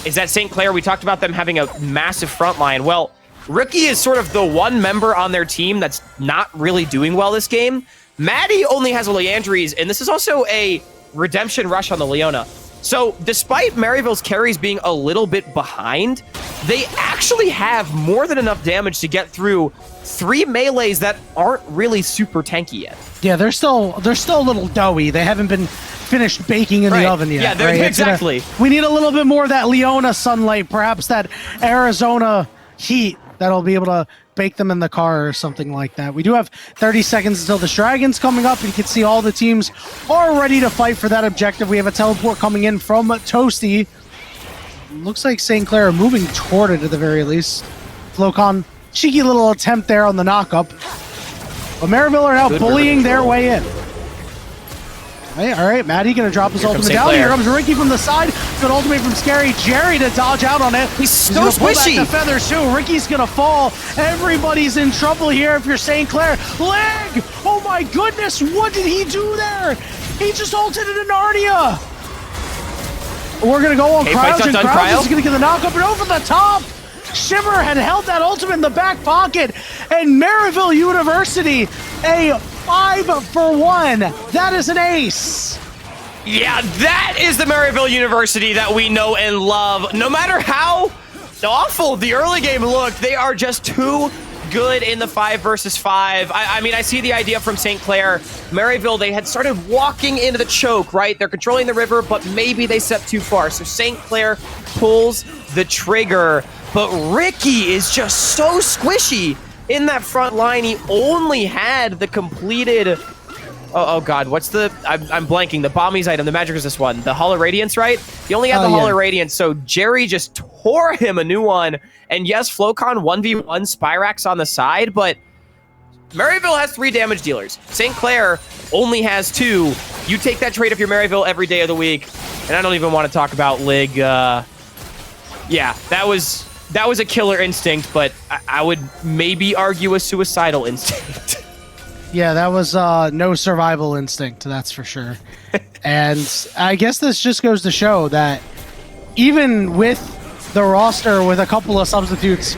is that St. Clair, we talked about them having a massive front line. Well, Rookie is sort of the one member on their team that's not really doing well this game. Maddie only has a Leandries, and this is also a redemption rush on the Leona. So despite Maryville's carries being a little bit behind, they actually have more than enough damage to get through 3 melees that aren't really super tanky yet. Yeah, they're still a little doughy. They haven't been finished baking in the oven yet. Yeah, exactly. We need a little bit more of that Leona sunlight, perhaps that Arizona heat that'll be able to bake them in the car or something like that. We do have 30 seconds until the Dragon's coming up. You can see all the teams are ready to fight for that objective. We have a teleport coming in from Toasty. Looks like St. Clair are moving toward it at the very least. Flocon, cheeky little attempt there on the knockup. But Maryville are now bullying their way in. All right, Maddie gonna drop his ultimate down. Here comes Ricky from the side. Good ultimate from Scary Jerry to dodge out on it. He's so squishy. The feathers too. Ricky's gonna fall. Everybody's in trouble here if you're St. Clair. Leg! Oh my goodness, what did he do there? He just ulted into Narnia. We're gonna go on Crouch, and Crouch is gonna get the knockup and over the top. Shimmer had held that ultimate in the back pocket, and Maryville University, a 5-for-1. That is an ace. Yeah, that is the Maryville University that we know and love. No matter how awful the early game looked, they are just too good in the 5 versus 5. I mean, I see the idea from St. Clair. Maryville, they had started walking into the choke, right? They're controlling the river, but maybe they stepped too far. So St. Clair pulls the trigger. But Ricky is just so squishy in that front line. He only had the completed... Oh God, what's the... I'm blanking. The Bombies item, the magic resist one. The Hall of Radiance, right? He only had the Hall of Radiance, so Jerry just tore him a new one. And yes, Flocon 1v1 Spyrax on the side, but Maryville has 3 damage dealers. St. Clair only has 2. You take that trade if you're Maryville every day of the week. And I don't even want to talk about Lig. Yeah, that was a killer instinct, but I would maybe argue a suicidal instinct. Yeah, that was no survival instinct, that's for sure. And I guess this just goes to show that even with the roster with a couple of substitutes,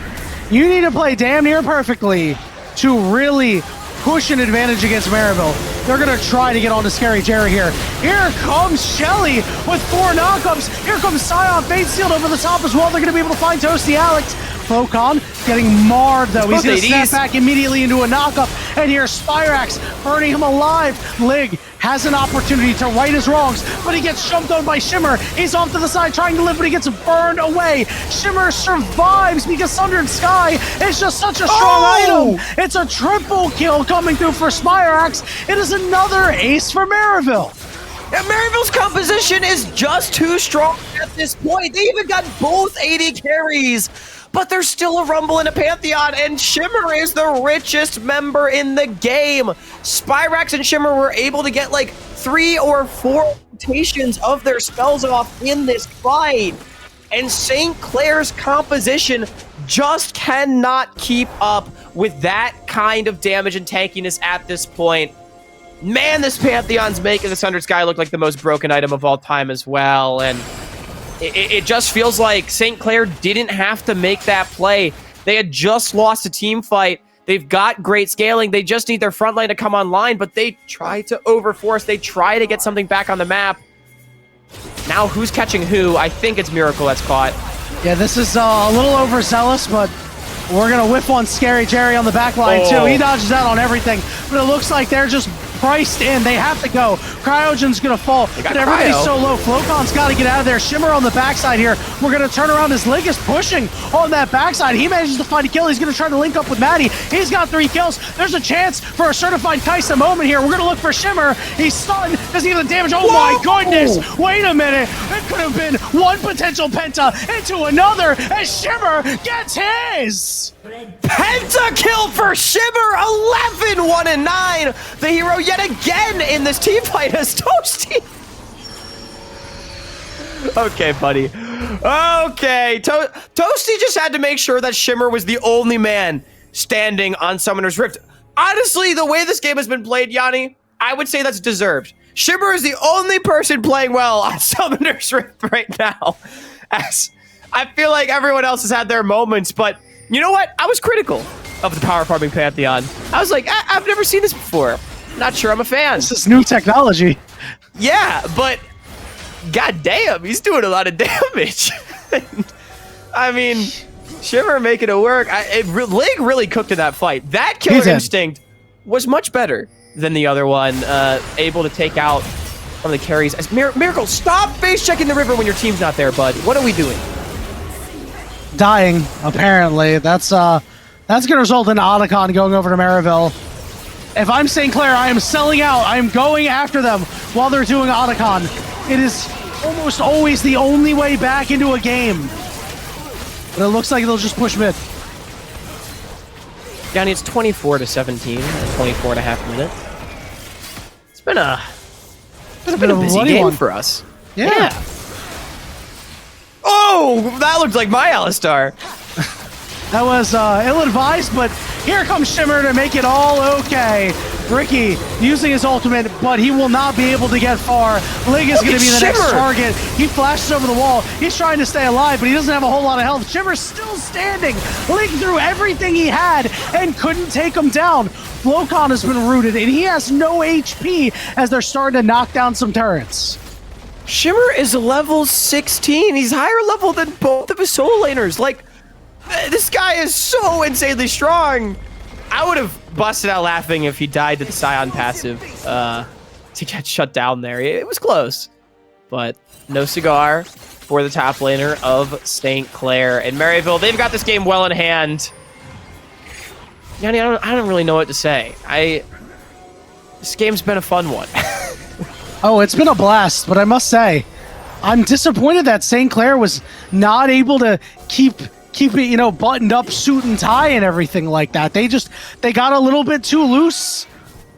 you need to play damn near perfectly to really push an advantage against Maryville. They're going to try to get on to Scary Jerry here. Here comes Shelly with 4 knockups. Here comes Scion, Fate Sealed over the top as well. They're going to be able to find Toasty Alex. Flocon getting marred though. He's going to snap back immediately into a knockup. And here's Spyrax burning him alive. Lig has an opportunity to right his wrongs, but he gets jumped on by Shimmer. He's off to the side trying to live, but he gets burned away. Shimmer survives because Thunder and Sky is just such a strong item. It's a triple kill coming through for Spyrax. It is another ace for Maryville. And Maryville's composition is just too strong at this point. They even got both 80 carries. But there's still a Rumble and a Pantheon, and Shimmer is the richest member in the game. Spyrax and Shimmer were able to get like 3 or 4 rotations of their spells off in this fight. And St. Clair's composition just cannot keep up with that kind of damage and tankiness at this point. Man, this Pantheon's making the Sundered Sky look like the most broken item of all time as well. And it just feels like St. Clair didn't have to make that play. They had just lost a team fight. They've got great scaling. They just need their front line to come online, but they try to overforce. They try to get something back on the map. Now who's catching who? I think it's Miracle that's caught. Yeah, this is a little overzealous, but we're going to whiff on Scary Jerry on the back line, too. He dodges out on everything, but it looks like they're just priced in. They have to go. Cryogen's going to fall, but everybody's so low. Flocon's got to get out of there. Shimmer on the backside here. We're going to turn around as Lig is pushing on that backside. He manages to find a kill. He's going to try to link up with Maddie. He's got 3 kills. There's a chance for a certified Kaisa moment here. We're going to look for Shimmer. He's stunned. Does he get the damage? Oh my goodness. Wait a minute. It could have been one potential Penta into another as Shimmer gets his. Penta kill for Shimmer. 11, 1 and 9. The hero yet again in this team fight as Toasty. Okay, buddy. Okay. Toasty just had to make sure that Shimmer was the only man standing on Summoner's Rift. Honestly, the way this game has been played, Yanni, I would say that's deserved. Shimmer is the only person playing well on Summoner's Rift right now. As I feel like everyone else has had their moments, but you know what? I was critical of the power farming pantheon. I was like, I've never seen this before. Not sure I'm a fan. This is new technology. Yeah, but goddamn, he's doing a lot of damage. I mean, Shimmer making it work. Lig really cooked in that fight. That killer instinct was much better than the other one. Able to take out one of the carries. As Miracle, stop face checking the river when your team's not there, bud. What are we doing? Dying, apparently. That's gonna result in Otacon going over to Maryville. If I'm St. Clair, I am selling out. I am going after them while they're doing Otacon. It is almost always the only way back into a game. But it looks like they'll just push mid. Yanni, it's 24-17, 24 and a half minutes. It's been a busy game for us. Yeah. Oh, that looked like my Alistar. That was ill-advised, but here comes Shimmer to make it all okay. Ricky using his ultimate, but he will not be able to get far. Lig is going to be the next target. He flashes over the wall. He's trying to stay alive, but he doesn't have a whole lot of health. Shimmer's still standing. Lig threw everything he had and couldn't take him down. Flocon has been rooted, and he has no HP as they're starting to knock down some turrets. Shimmer is level 16. He's higher level than both of his solo laners. Like, this guy is so insanely strong. I would have busted out laughing if he died to the Scion passive to get shut down there. It was close, but no cigar for the top laner of St. Clair. And Maryville, they've got this game well in hand. Yanni, I don't really know what to say. This game's been a fun one. Oh, it's been a blast, but I must say, I'm disappointed that St. Clair was not able to keep it, you know, buttoned up, suit and tie and everything like that. They got a little bit too loose.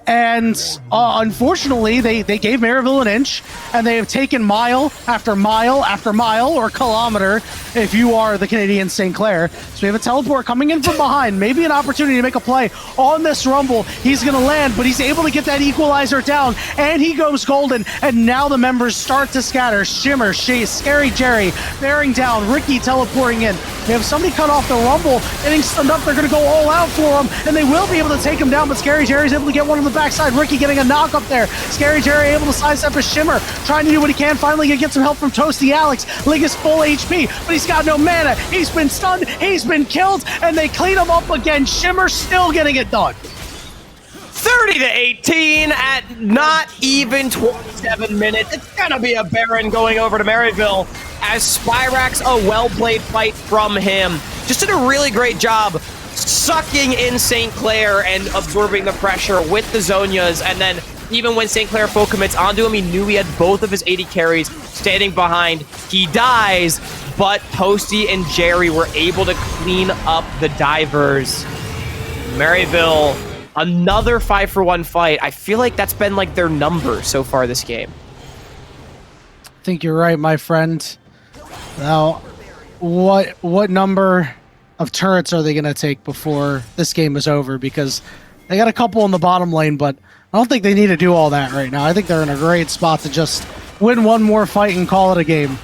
And unfortunately, they gave Maryville an inch, and they have taken mile after mile after mile, or kilometer, if you are the Canadian St. Clair. So we have a teleport coming in from behind, maybe an opportunity to make a play on this Rumble. He's going to land, but he's able to get that equalizer down, and he goes golden, and now the members start to scatter. Shimmer, Chase, Scary Jerry bearing down, Ricky teleporting in. They have somebody cut off the Rumble, getting stunned up. They're going to go all out for him, and they will be able to take him down, but Scary Jerry's able to get one of the backside. Ricky getting a knock up there. Scary Jerry able to sidestep a Shimmer, trying to do what he can. Finally gonna get some help from Toasty Alex. Lig is full HP, but he's got no mana. He's been stunned, he's been killed, and they clean him up again. Shimmer still getting it done. 30-18 at not even 27 minutes. It's gonna be a Baron going over to Maryville as Spyrax, a well-played fight from him. Just did a really great job sucking in St. Clair and absorbing the pressure with the Zonias, and then even when St. Clair full commits onto him, he knew he had both of his 80 carries standing behind. He dies, but Toasty and Jerry were able to clean up the divers. Maryville, another 5-for-1 fight. I feel like that's been like their number so far this game. I think you're right, my friend. Now, what number of turrets are they going to take before this game is over? Because they got a couple in the bottom lane, but I don't think they need to do all that right now. I think they're in a great spot to just win one more fight and call it a game.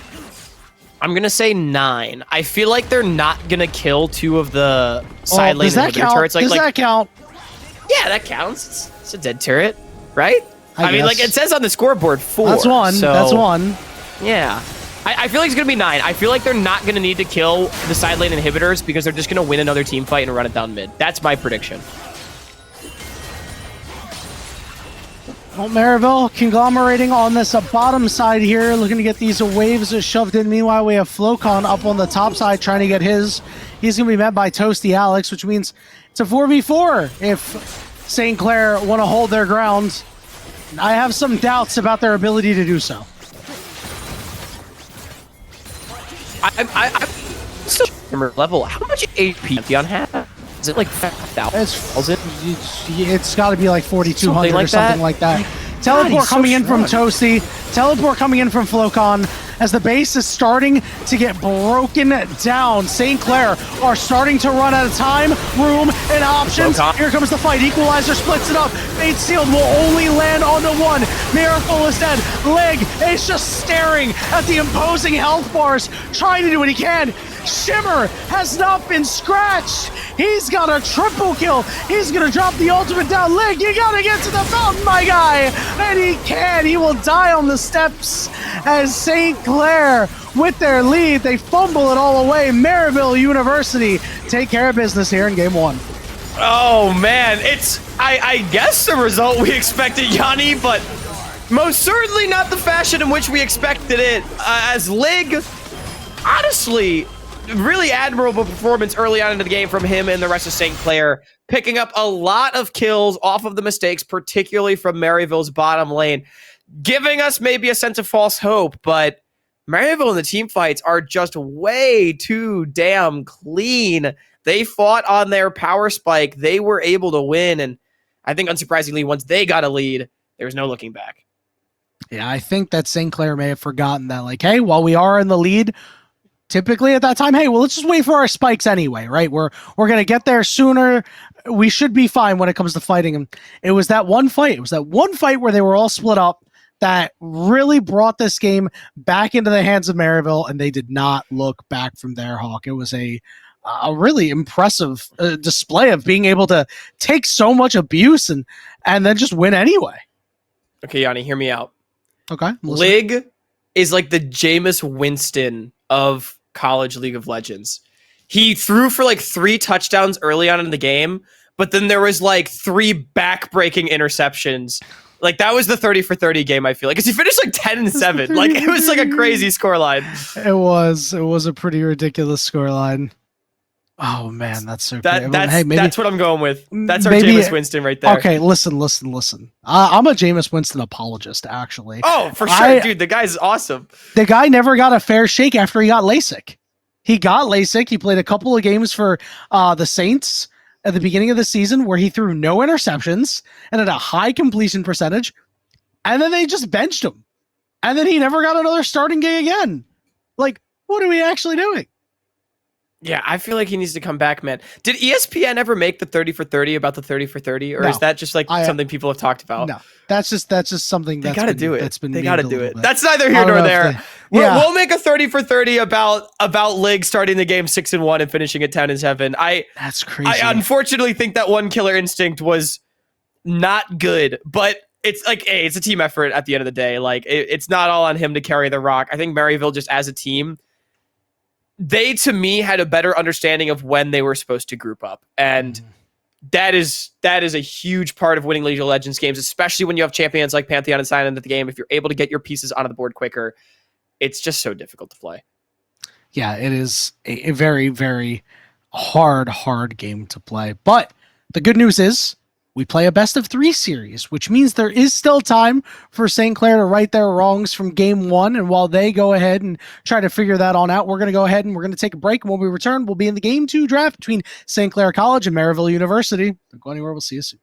I'm gonna say 9. I feel like they're not gonna kill 2 of the side lane does that inhibitor count? turrets. Does that count? Yeah, that counts. It's a dead turret, right? I mean, like guess. it says on the scoreboard 4. That's one. So, That's one. Yeah. I feel like it's gonna be 9. I feel like they're not gonna need to kill the side lane inhibitors because they're just gonna win another team fight and run it down mid. That's my prediction. Well, Maryville conglomerating on this bottom side here, looking to get these waves shoved in. Meanwhile, we have Flocon up on the top side trying to get his. He's going to be met by Toasty Alex, which means it's a 4v4 if St. Clair want to hold their ground. I have some doubts about their ability to do so. I'm still level. How much HP Pantheon have? Is it like 5,000? It's got to be like 4,200 or something like that. Teleport coming in from Toasty. Teleport coming in from Flocon as the base is starting to get broken down. St. Clair are starting to run out of time, room, and options. Here comes the fight. Equalizer splits it up. Fate Sealed will only land on the one. Miracle is dead. Leg is just staring at the imposing health bars, trying to do what he can. Shimmer has not been scratched. He's got a triple kill. He's gonna drop the ultimate down. Leg, you gotta get to the fountain, my guy. And he can. He will die on the steps as St. Clair with their lead. They fumble it all away. Maryville University take care of business here in game 1. Oh man, it's I guess the result we expected, Yanni, but most certainly not the fashion in which we expected it. As Lig, honestly, really admirable performance early on into the game from him and the rest of St. Clair, picking up a lot of kills off of the mistakes, particularly from Maryville's bottom lane, giving us maybe a sense of false hope, but Maryville and the team fights are just way too damn clean. They fought on their power spike. They were able to win, and I think unsurprisingly, once they got a lead, there was no looking back. Yeah, I think that St. Clair may have forgotten that, like, hey, while we are in the lead, typically at that time, hey, well, let's just wait for our spikes anyway, right? We're going to get there sooner. We should be fine when it comes to fighting. And it was that one fight. It was that one fight where they were all split up that really brought this game back into the hands of Maryville, and they did not look back from there, Hawk. It was a really impressive display of being able to take so much abuse and then just win anyway. Okay, Yanni, hear me out. Okay. Lig is like the Jameis Winston of college League of Legends. He threw for like 3 touchdowns early on in the game, but then there was like 3 back-breaking interceptions. Like that was the 30 for 30 game, I feel like, because he finished like 10-7. Like it was like a crazy scoreline. It was a pretty ridiculous scoreline. Oh man, that's so great. That's what I'm going with. That's our Jameis Winston right there. Okay, listen. I'm a Jameis Winston apologist, actually. Oh, for sure, dude. The guy's awesome. The guy never got a fair shake after he got LASIK. He got LASIK. He played a couple of games for the Saints at the beginning of the season where he threw no interceptions and had a high completion percentage, and then they just benched him. And then he never got another starting gig again. Like, what are we actually doing? Yeah, I feel like he needs to come back, man. Did ESPN ever make the 30 for 30 about the 30 for 30, or is that just like something people have talked about? No, that's just something they got to do it. They got to do it. That's neither here nor there. We'll make a 30 for 30 about Lig starting the game 6-1 and finishing at 10-7. That's crazy. I unfortunately think that one killer instinct was not good, but it's like, hey, it's a team effort at the end of the day. Like it's not all on him to carry the rock. I think Maryville just as a team, they, to me, had a better understanding of when they were supposed to group up. And that is a huge part of winning League of Legends games, especially when you have champions like Pantheon and Sign into the game. If you're able to get your pieces onto the board quicker, it's just so difficult to play. Yeah, it is a very, very hard game to play. But the good news is we play a best of 3 series, which means there is still time for St. Clair to right their wrongs from game 1. And while they go ahead and try to figure that on out, we're going to go ahead and we're going to take a break. And when we return, we'll be in the game 2 draft between St. Clair College and Maryville University. Don't go anywhere. We'll see you soon.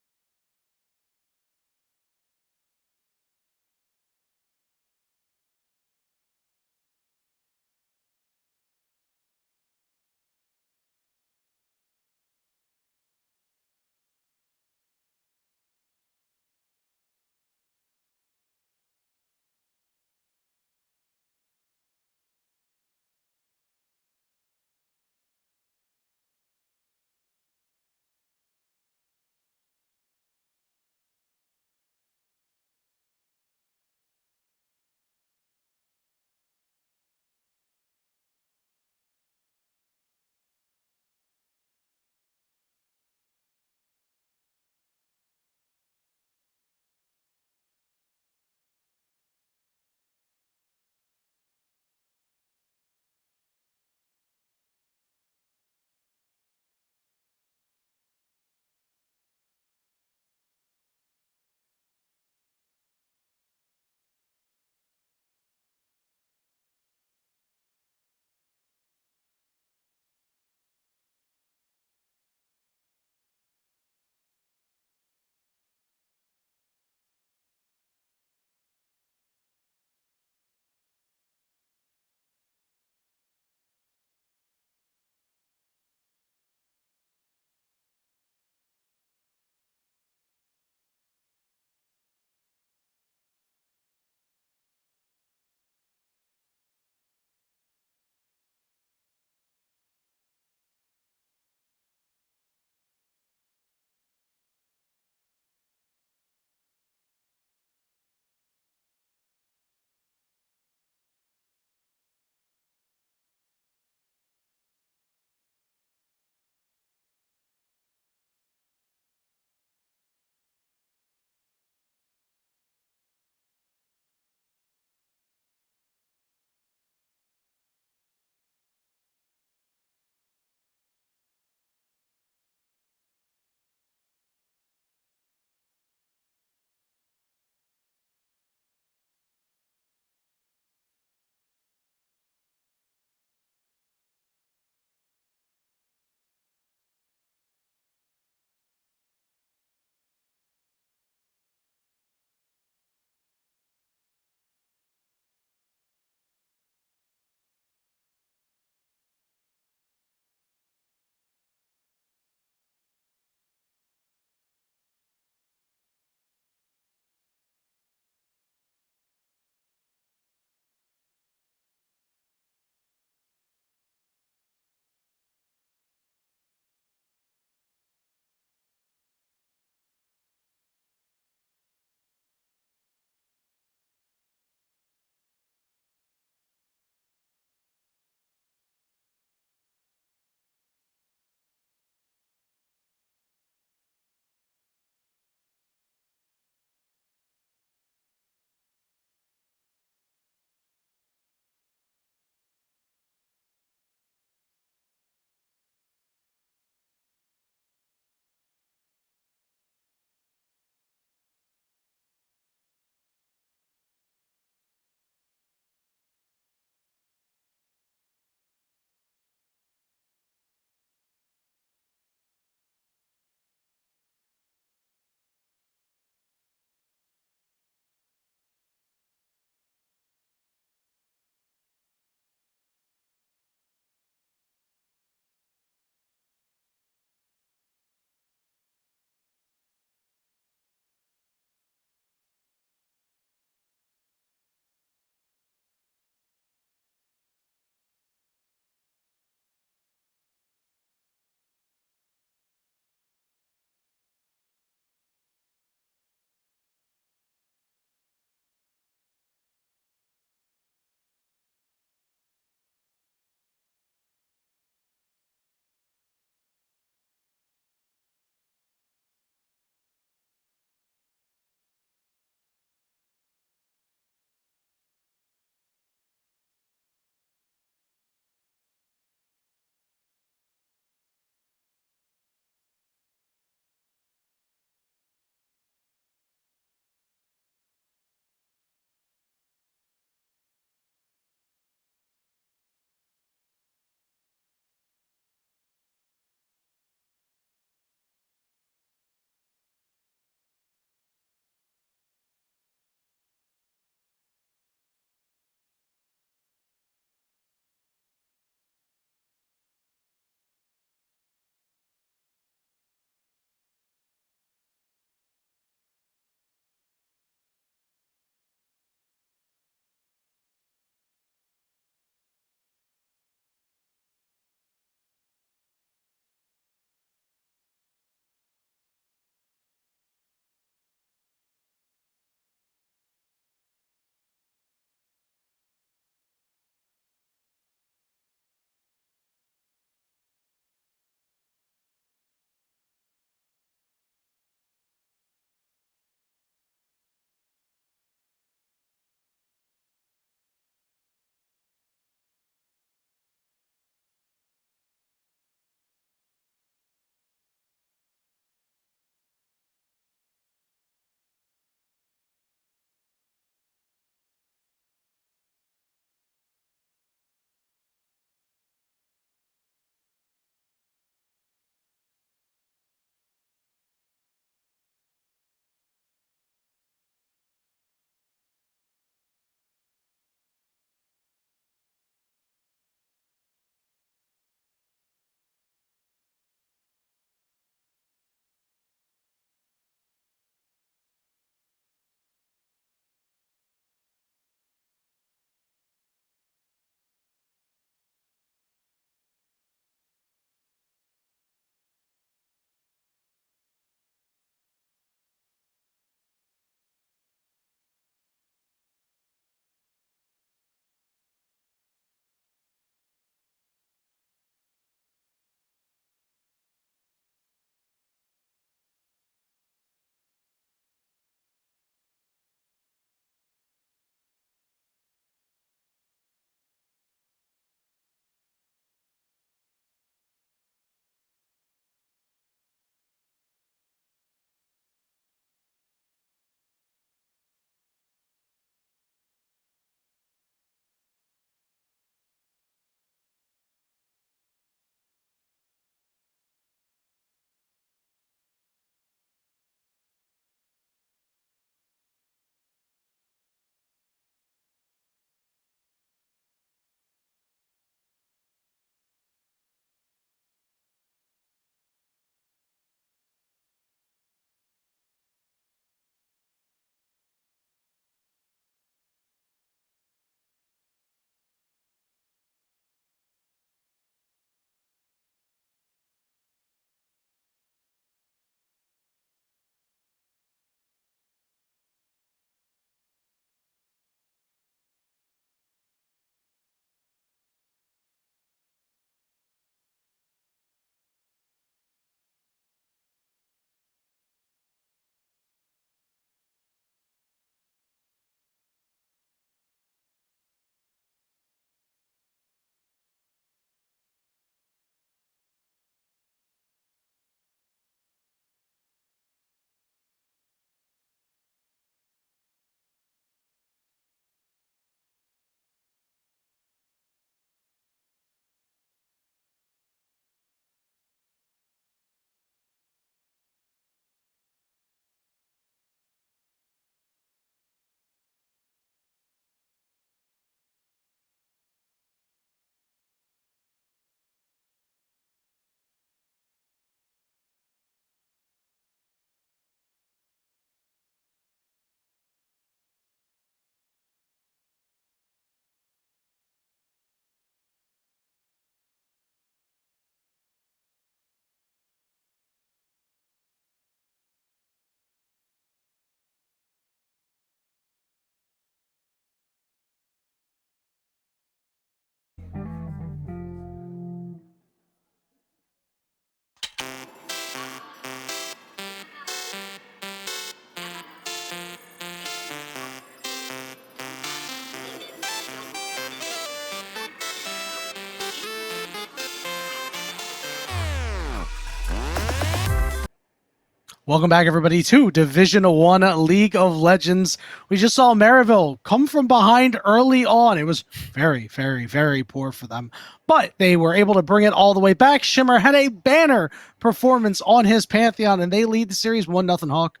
Welcome back, everybody, to Division 1 League of Legends. We just saw Maryville come from behind early on. It was very, very, very poor for them, but they were able to bring it all the way back. Shimmer had a banner performance on his Pantheon, and they lead the series 1-0 Hawk.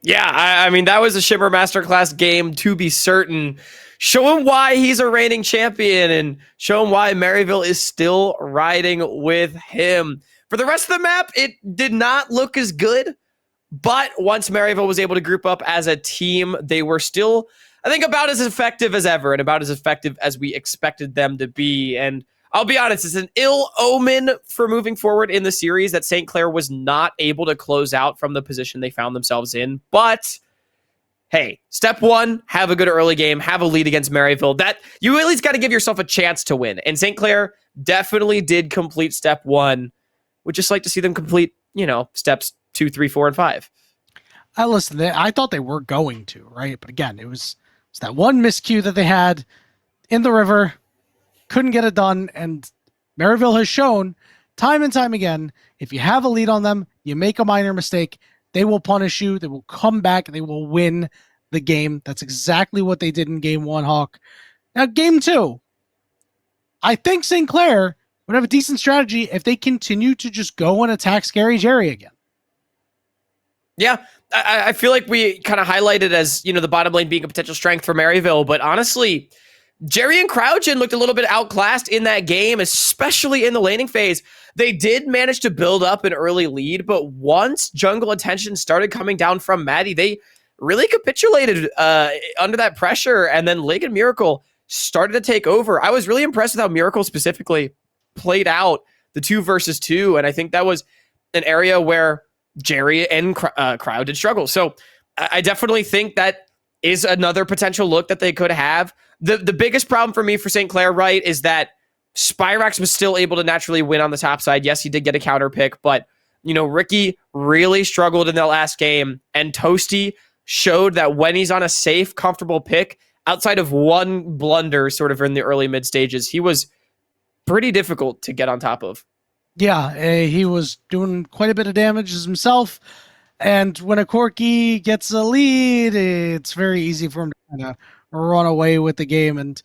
Yeah, I mean, that was a Shimmer Masterclass game, to be certain. Show him why he's a reigning champion and show him why Maryville is still riding with him. For the rest of the map, it did not look as good. But once Maryville was able to group up as a team, they were still, I think, about as effective as ever and about as effective as we expected them to be. And I'll be honest, it's an ill omen for moving forward in the series that St. Clair was not able to close out from the position they found themselves in. But hey, step one, have a good early game, have a lead against Maryville. That you at least got to give yourself a chance to win. And St. Clair definitely did complete step one. Would just like to see them complete, steps 2, 3, 4, and 5. Listen, I thought they were going to, right? But again, it's that one miscue that they had in the river, couldn't get it done, and Maryville has shown time and time again, if you have a lead on them, you make a minor mistake, they will punish you, they will come back, they will win the game. That's exactly what they did in Game 1, Hawk. Now, Game 2, I think St. Clair would have a decent strategy if they continue to just go and attack Scary Jerry again. Yeah, I feel like we kind of highlighted as, the bottom lane being a potential strength for Maryville, but honestly, Jerry and Crouchin looked a little bit outclassed in that game, especially in the laning phase. They did manage to build up an early lead, but once jungle attention started coming down from Maddie, they really capitulated under that pressure, and then Lig and Miracle started to take over. I was really impressed with how Miracle specifically played out the 2 versus 2, and I think that was an area where Jerry and Crowd did struggle. So I definitely think that is another potential look that they could have. The biggest problem for me for St. Clair, right, is that Spyrax was still able to naturally win on the top side. Yes, he did get a counter pick, but Ricky really struggled in that last game, and Toasty showed that when he's on a safe, comfortable pick, outside of one blunder sort of in the early mid stages, he was pretty difficult to get on top of. Yeah, he was doing quite a bit of damage himself. And when a Corki gets a lead, it's very easy for him to kind of run away with the game. And,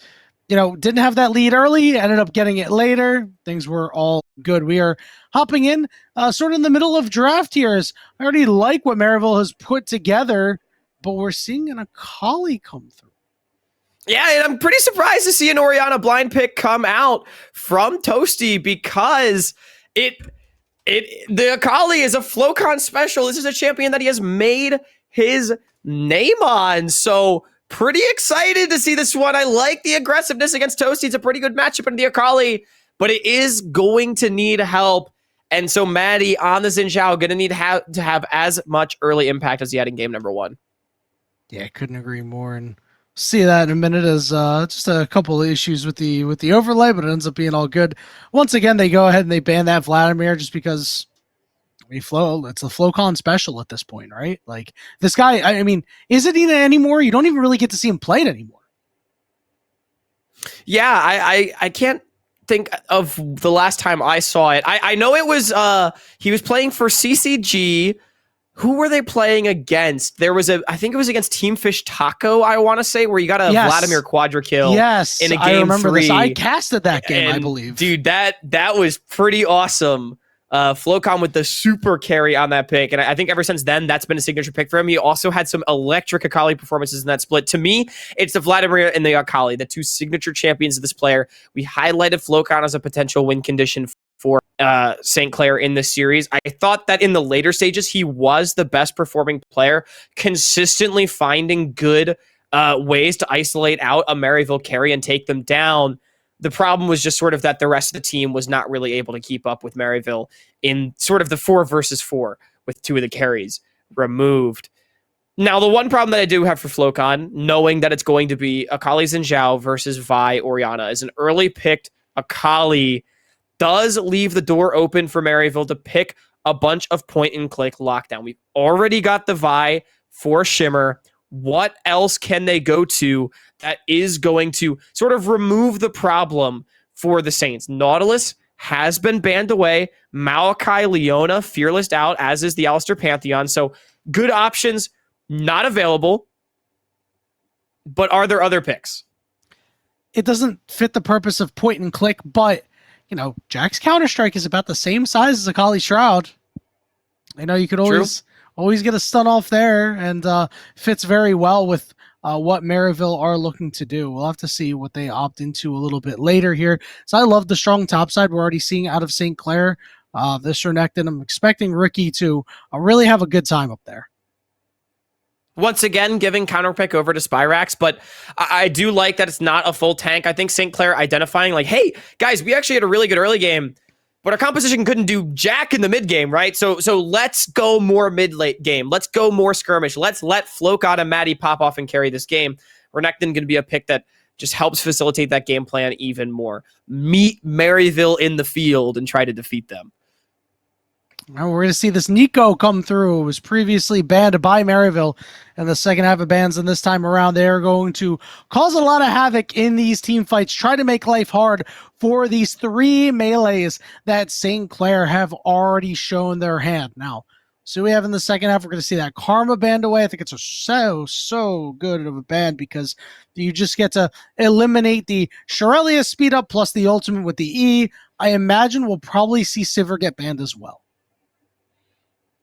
didn't have that lead early, ended up getting it later. Things were all good. We are hopping in sort of in the middle of draft here. I already like what Maryville has put together, but we're seeing an Akali come through. Yeah, and I'm pretty surprised to see an Orianna blind pick come out from Toasty because the Akali is a Flowcon special. This is a champion that he has made his name on. So pretty excited to see this one. I like the aggressiveness against Toasty. It's a pretty good matchup in the Akali, but it is going to need help. And so Maddie on the Xin Zhao going to need to have as much early impact as he had in game number 1. Yeah, I couldn't agree more. And see that in a minute as just a couple of issues with the overlay, but it ends up being all good. Once again, they go ahead and they ban that Vladimir just because it's a Flowcon special at this point, right? Like this guy, I mean, is it even anymore? You don't even really get to see him play it anymore. Yeah, I can't think of the last time I saw it. I know it was he was playing for CCG. Who were they playing against? I think it was against Team Fish Taco, I want to say, where you got a Vladimir quadra kill. Yes, in a game I remember 3. this. I casted that game, and, I believe. Dude, that was pretty awesome. Flowcon with the super carry on that pick. And I think ever since then, that's been a signature pick for him. He also had some electric Akali performances in that split. To me, it's the Vladimir and the Akali, the 2 signature champions of this player. We highlighted Flowcon as a potential win condition for St. Clair in this series. I thought that in the later stages, he was the best performing player, consistently finding good ways to isolate out a Maryville carry and take them down. The problem was just sort of that the rest of the team was not really able to keep up with Maryville in sort of the 4 versus 4 with 2 of the carries removed. Now, the one problem that I do have for Flowcon, knowing that it's going to be Akali Xin Zhao versus Vi Orianna, is an early picked Akali does leave the door open for Maryville to pick a bunch of point-and-click lockdown. We've already got the Vi for Shimmer. What else can they go to that is going to sort of remove the problem for the Saints? Nautilus has been banned away. Malachi, Leona, Fearless out, as is the Alistair Pantheon. So good options not available. But are there other picks? It doesn't fit the purpose of point and click, but, you know, Jack's Counter-Strike is about the same size as Akali Shroud. I know you could always get a stun off there, and fits very well with what Maryville are looking to do. We'll have to see what they opt into a little bit later here. So I love the strong top side we're already seeing out of St. Clair this Renekton. I'm expecting Ricky to really have a good time up there. Once again, giving counterpick over to Spyrax, but I do like that it's not a full tank. I think St. Clair identifying like, hey, guys, we actually had a really good early game, but our composition couldn't do jack in the mid game, right? So let's go more mid-late game. Let's go more skirmish. Let's let Flocon and Maddie pop off and carry this game. Renekton going to be a pick that just helps facilitate that game plan even more. Meet Maryville in the field and try to defeat them. Now we're going to see this Nico come through. It was previously banned by Maryville in the second half of bans, and this time around they're going to cause a lot of havoc in these team fights, try to make life hard for these 3 melees that St. Clair have already shown their hand. Now, so we have in the second half, we're going to see that Karma banned away. I think it's so good of a ban because you just get to eliminate the Shirellia speed up plus the ultimate with the E. I imagine we'll probably see Sivir get banned as well.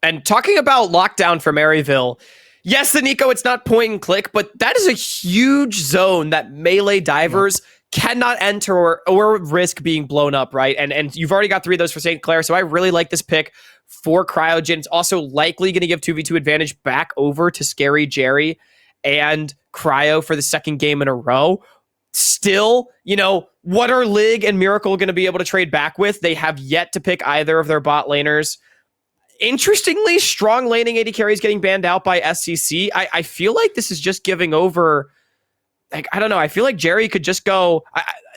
And talking about lockdown for Maryville, yes, the Nico, it's not point and click, but that is a huge zone that melee divers cannot enter or risk being blown up, right? And you've already got 3 of those for St. Clair, so I really like this pick for Cryogen. It's also likely going to give 2v2 advantage back over to Scary Jerry and Cryo for the second game in a row. Still, you know, what are Lig and Miracle going to be able to trade back with? They have yet to pick either of their bot laners. Interestingly, strong laning AD carries getting banned out by SCC. I feel like this is just giving over. Like, I don't know. I feel like Jerry could just go.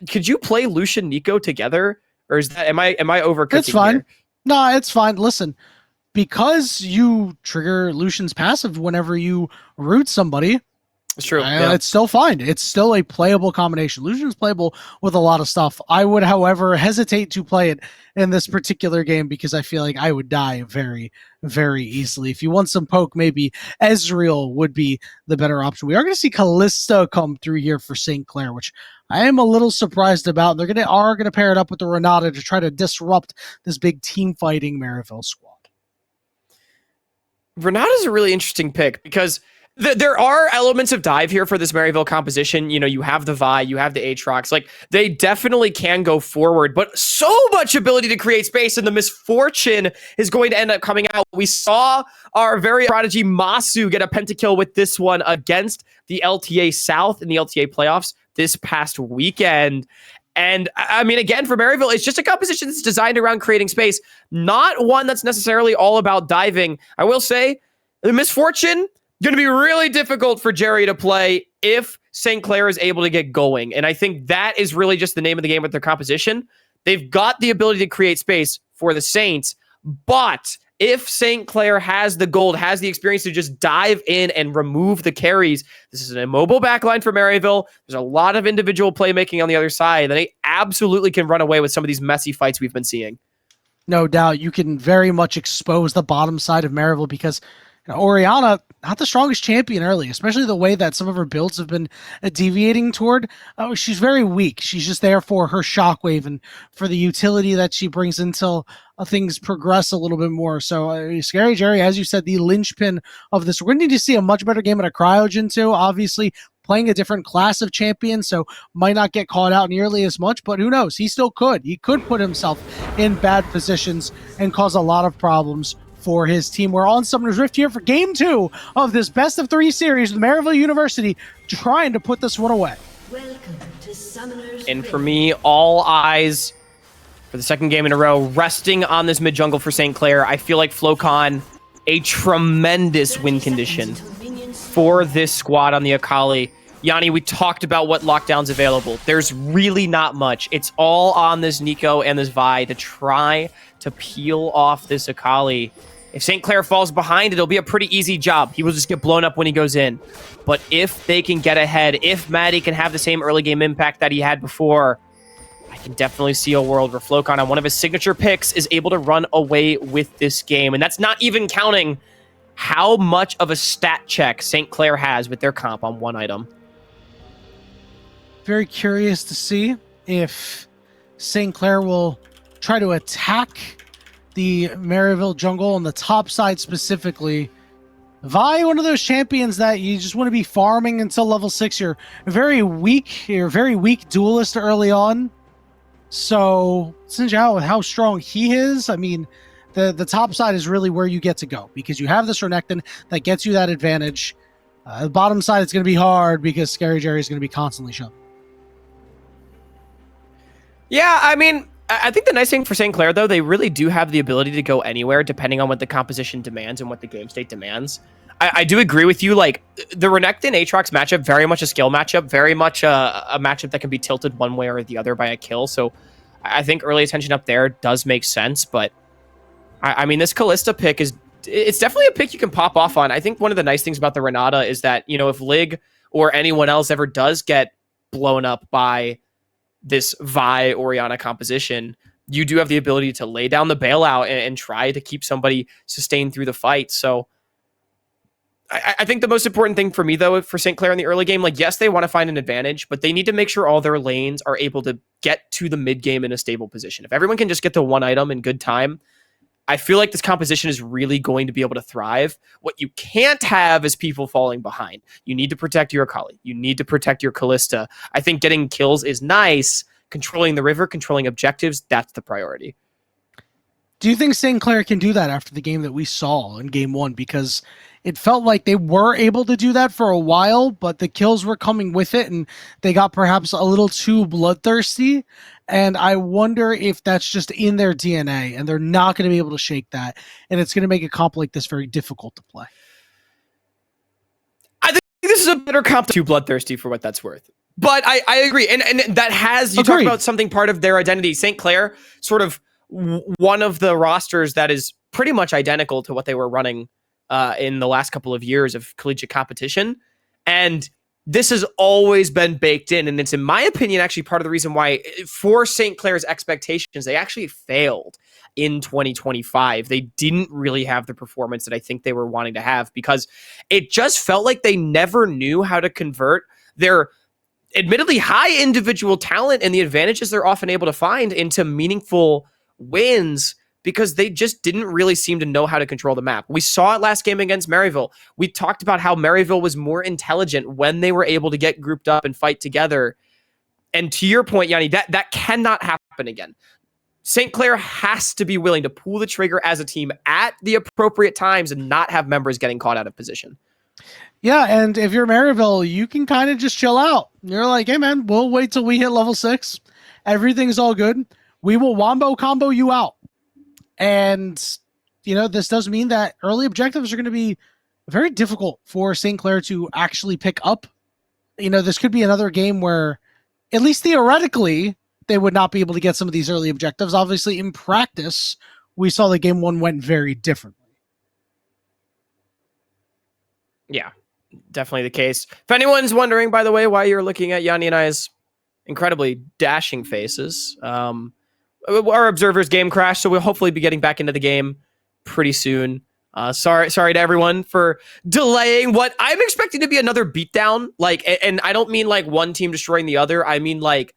Could you play Lucian Nico together, or is that am I overcooking? It's fine. Here? No, it's fine. Listen, because you trigger Lucian's passive whenever you root somebody. It's true. It's still fine. It's still a playable combination. Lucian's playable with a lot of stuff. I would, however, hesitate to play it in this particular game because I feel like I would die very, very easily. If you want some poke, maybe Ezreal would be the better option. We are going to see Kalista come through here for St. Clair, which I am a little surprised about. They're going to pair it up with the Renata to try to disrupt this big team fighting Maryville squad. Renata's a really interesting pick because there are elements of dive here for this Maryville composition. You know, you have the Vi, you have the Aatrox. Like, they definitely can go forward, but so much ability to create space, and the misfortune is going to end up coming out. We saw our very prodigy Masu get a pentakill with this one against the LTA South in the LTA playoffs this past weekend. And I mean, again, for Maryville, it's just a composition that's designed around creating space, not one that's necessarily all about diving. I will say, the misfortune going to be really difficult for Jerry to play if St. Clair is able to get going. And I think that is really just the name of the game with their composition. They've got the ability to create space for the Saints, but if St. Clair has the gold, has the experience to just dive in and remove the carries, this is an immobile backline for Maryville. There's a lot of individual playmaking on the other side, and they absolutely can run away with some of these messy fights we've been seeing. No doubt, you can very much expose the bottom side of Maryville because Orianna, not the strongest champion early, especially the way that some of her builds have been deviating toward. She's very weak. She's just there for her shockwave and for the utility that she brings until things progress a little bit more. So Scary Jerry, as you said, the linchpin of this. We're going to need to see a much better game at a Cryogen too, obviously playing a different class of champion, so might not get caught out nearly as much, but who knows? He still could. He could put himself in bad positions and cause a lot of problems for his team. We're on Summoner's Rift here for Game 2 of this best-of-3 series with Maryville University trying to put this one away. Welcome to Summoner's And for me, all eyes for the second game in a row, resting on this mid-jungle for St. Clair. I feel like Flocon, a tremendous win condition for this squad on the Akali. Yanni, we talked about what lockdown's available. There's really not much. It's all on this Nico and this Vi to try to peel off this Akali. If St. Clair falls behind, it'll be a pretty easy job. He will just get blown up when he goes in. But if they can get ahead, if Maddie can have the same early game impact that he had before, I can definitely see a world where Flocon on one of his signature picks is able to run away with this game. And that's not even counting how much of a stat check St. Clair has with their comp on one item. Very curious to see if St. Clair will try to attack the Maryville jungle on the top side specifically. Vi, one of those champions that you just want to be farming until level 6. You're very weak. You're a very weak duelist early on. So, since with how strong he is, I mean, the top side is really where you get to go because you have this Renekton that gets you that advantage. The bottom side, it's going to be hard because Scary Jerry is going to be constantly shoved. Yeah, I mean, I think the nice thing for St. Clair, though, they really do have the ability to go anywhere depending on what the composition demands and what the game state demands. I do agree with you. Like, the Renekton Aatrox matchup, very much a skill matchup, very much a matchup that can be tilted one way or the other by a kill. So I think early attention up there does make sense. But, I mean, this Kalista pick it's definitely a pick you can pop off on. I think one of the nice things about the Renata is that, you know, if Lig or anyone else ever does get blown up by this Vi Orianna composition, you do have the ability to lay down the bailout and try to keep somebody sustained through the fight. So I think the most important thing for me, though, for St. Clair in the early game, like, yes, they want to find an advantage, but they need to make sure all their lanes are able to get to the mid game in a stable position. If everyone can just get to one item in good time, I feel like this composition is really going to be able to thrive. What you can't have is people falling behind. You need to protect your Akali. You need to protect your Kalista. I think getting kills is nice. Controlling the river, controlling objectives, that's the priority. Do you think St. Clair can do that after the game that we saw in game 1? Because it felt like they were able to do that for a while, but the kills were coming with it, and they got perhaps a little too bloodthirsty. And I wonder if that's just in their DNA, and they're not going to be able to shake that, and it's going to make a comp like this very difficult to play. I think this is a better comp than too bloodthirsty for what that's worth. But I agree, and that has, you talk about something part of their identity. St. Clair, sort of one of the rosters that is pretty much identical to what they were running in the last couple of years of collegiate competition. And this has always been baked in. And it's, in my opinion, actually part of the reason why, for St. Clair's expectations, they actually failed in 2025. They didn't really have the performance that I think they were wanting to have, because it just felt like they never knew how to convert their admittedly high individual talent and the advantages they're often able to find into meaningful wins, because they just didn't really seem to know how to control the map. We saw it last game against Maryville. We talked about how Maryville was more intelligent when they were able to get grouped up and fight together. And to your point, Yanni, that cannot happen again. St. Clair has to be willing to pull the trigger as a team at the appropriate times and not have members getting caught out of position. Yeah, and if you're Maryville, you can kind of just chill out. You're like, hey man, we'll wait till we hit level 6. Everything's all good. We will wombo combo you out. And, you know, this does mean that early objectives are going to be very difficult for St. Clair to actually pick up. You know, this could be another game where, at least theoretically, they would not be able to get some of these early objectives. Obviously, in practice, we saw that game 1 went very differently. Yeah, definitely the case. If anyone's wondering, by the way, why you're looking at Yanni and I's incredibly dashing faces, our observer's game crashed, so we'll hopefully be getting back into the game pretty soon. Sorry to everyone for delaying what I'm expecting to be another beatdown. Like, and I don't mean like one team destroying the other. I mean like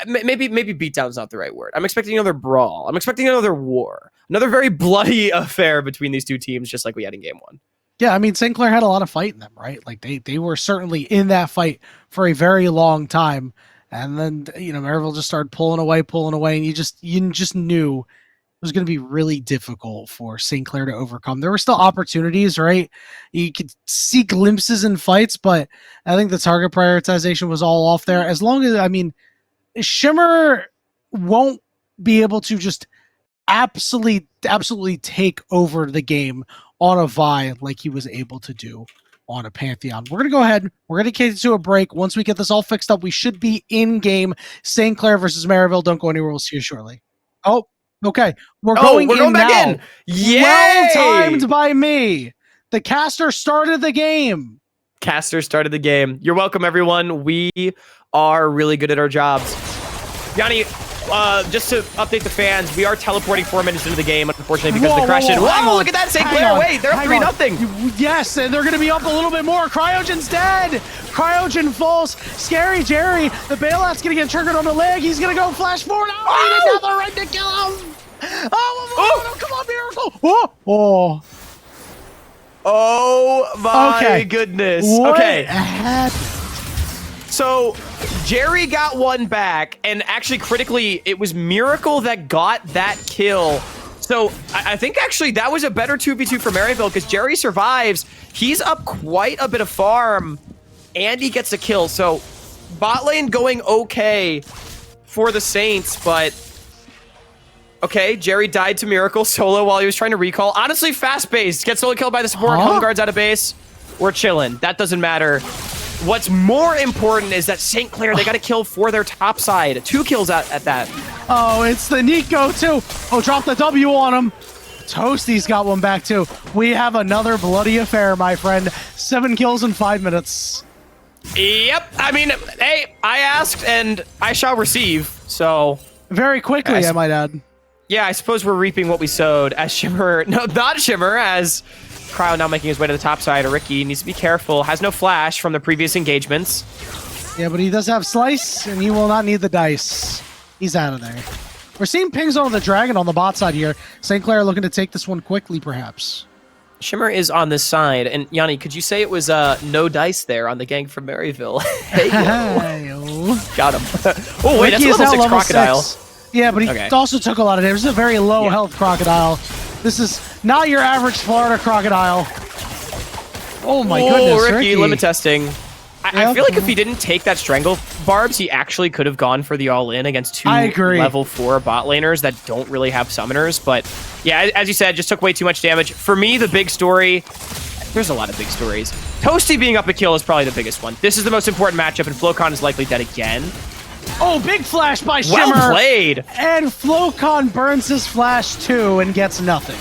maybe beatdown's not the right word. I'm expecting another brawl. I'm expecting another war, another very bloody affair between these two teams, just like we had in game 1. Yeah, I mean, St. Clair had a lot of fight in them, right? Like they were certainly in that fight for a very long time. And then, you know, Maryville just started pulling away, and you just knew it was going to be really difficult for St. Clair to overcome. There were still opportunities, right? You could see glimpses in fights, but I think the target prioritization was all off there. As long as, I mean, Shimmer won't be able to just absolutely take over the game on a Vi like he was able to do on a Pantheon. We're going to go ahead. We're going to get to a break. Once we get this all fixed up, we should be in game. St. Clair versus Maryville. Don't go anywhere. We'll see you shortly. Oh, okay. We're going back now. In. Yay! Well timed by me. The caster started the game. Caster started the game. You're welcome, everyone. We are really good at our jobs. Yanni, just to update the fans, we are teleporting 4 minutes into the game, unfortunately, because of the crash. Wow, look at that, St. Clair. Wait, they're up 3-0. Yes, and they're going to be up a little bit more. Cryogen's dead. Cryogen falls. Scary Jerry. The bailout's going to get triggered on the leg. He's going to go flash forward. Oh, he didn't have the right to kill him. Oh, come on, Miracle. Oh my goodness. What okay. happened? So Jerry got one back, and actually critically, it was Miracle that got that kill. So I think actually that was a better 2v2 for Maryville, because Jerry survives. He's up quite a bit of farm, and he gets a kill. So bot lane going okay for the Saints, but okay, Jerry died to Miracle solo while he was trying to recall. Honestly, fast-paced. Gets solo killed by the support. Home guards out of base. We're chilling. That doesn't matter. What's more important is that St. Clair, they got a kill for their top side. 2 kills at that. Oh, it's the Nico too. Oh, drop the W on him. Toasty's got one back too. We have another bloody affair, my friend. 7 kills in 5 minutes. Yep. I mean, hey, I asked and I shall receive. So very quickly, I might add. Yeah, I suppose we're reaping what we sowed as Shimmer. No, not Shimmer, as Cryo now making his way to the top side. Ricky needs to be careful. Has no flash from the previous engagements. Yeah, but he does have Slice, and he will not need the dice. He's out of there. We're seeing pings on the Dragon on the bot side here. St. Clair looking to take this one quickly, perhaps. Shimmer is on this side. And Yanni, could you say it was no dice there on the gang from Maryville? Hey, yo. Got him. Oh, wait, Ricky that's a level 6 Crocodile. 6. Yeah, but he also took a lot of damage. This is a very low health Crocodile. This is not your average Florida Crocodile. Oh my goodness, Ricky. Limit testing. I feel like if he didn't take that Strangle Barbs, he actually could have gone for the all-in against 2 level 4 bot laners that don't really have summoners. But yeah, as you said, just took way too much damage. For me, the big story, there's a lot of big stories. Toasty being up a kill is probably the biggest one. This is the most important matchup, and Flocon is likely dead again. Oh, big flash by Shimmer. Well played. And Flocon burns his flash too and gets nothing.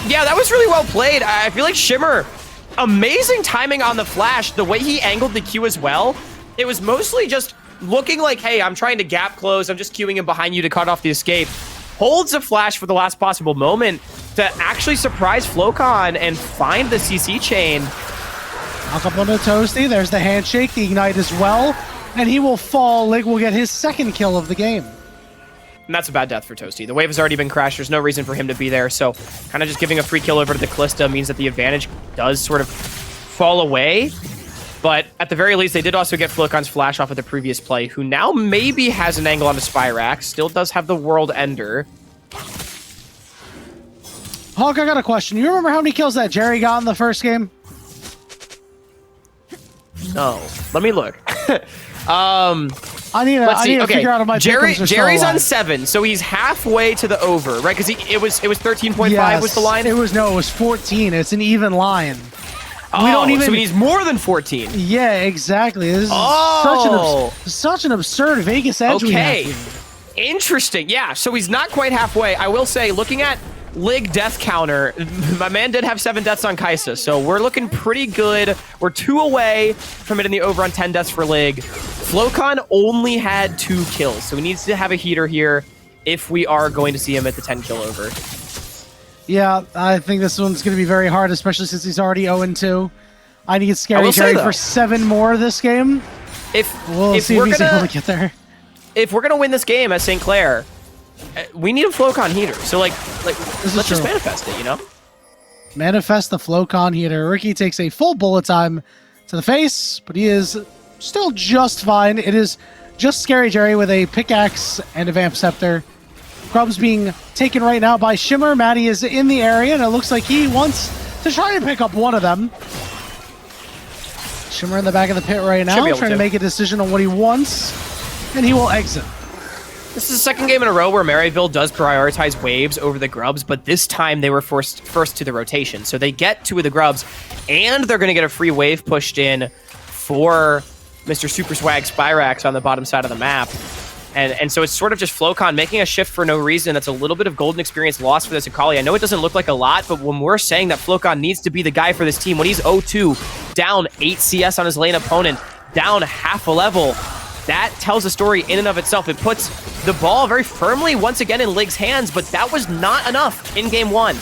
Yeah, that was really well played. I feel like Shimmer, amazing timing on the flash. The way he angled the Q as well, it was mostly just looking like, hey, I'm trying to gap close. I'm just queuing him behind you to cut off the escape. Holds a flash for the last possible moment to actually surprise Flocon and find the CC chain. Knock up on the Toasty. There's the handshake, the ignite as well. And he will fall. Lig will get his 2nd kill of the game. And that's a bad death for Toasty. The wave has already been crashed. There's no reason for him to be there. So kind of just giving a free kill over to the Callista means that the advantage does sort of fall away. But at the very least, they did also get Flocon's flash off of the previous play, who now maybe has an angle on the Spyrax. Still does have the World Ender. Hawk, I got a question. You remember how many kills that Jerry got in the first game? No. Let me look. I need to figure out if my Jerry's on 7, so he's halfway to the over, right? Because it was 13.5 was the line. It was 14. It's an even line. Oh, we don't even. So he needs more than 14. Yeah, exactly. This is such an absurd Vegas edge. Okay, interesting. Yeah, so he's not quite halfway. I will say, looking at Lig death counter, my man did have 7 deaths on Kaisa, so we're looking pretty good. We're 2 away from hitting the over on 10 deaths for Lig. Flocon only had 2 kills, so he needs to have a heater here if we are going to see him at the 10 kill over. Yeah, I think this one's going to be very hard, especially since he's already 0-2. I need Scary Jerry for 7 more this game. We'll see if he's able to get there. If we're going to win this game as St. Clair, we need a Flocon heater. So, let's just manifest it, you know? Manifest the Flocon heater. Ricky takes a full bullet time to the face, but he is still just fine. It is just Scary Jerry with a pickaxe and a Vamp Scepter. Grub's being taken right now by Shimmer. Maddie is in the area, and it looks like he wants to try and pick up one of them. Shimmer in the back of the pit right now, trying to make a decision on what he wants, and he will exit. This is the 2nd game in a row where Maryville does prioritize waves over the Grubs, but this time they were first to the rotation. So they get 2 of the Grubs, and they're going to get a free wave pushed in for Mr. Super Swag Spyrax on the bottom side of the map. And so it's sort of just Flocon making a shift for no reason. That's a little bit of golden experience lost for this Akali. I know it doesn't look like a lot, but when we're saying that Flocon needs to be the guy for this team, when he's 0-2, down 8 CS on his lane opponent, down half a level, that tells a story in and of itself. It puts the ball very firmly once again in Lig's hands, but that was not enough in game 1.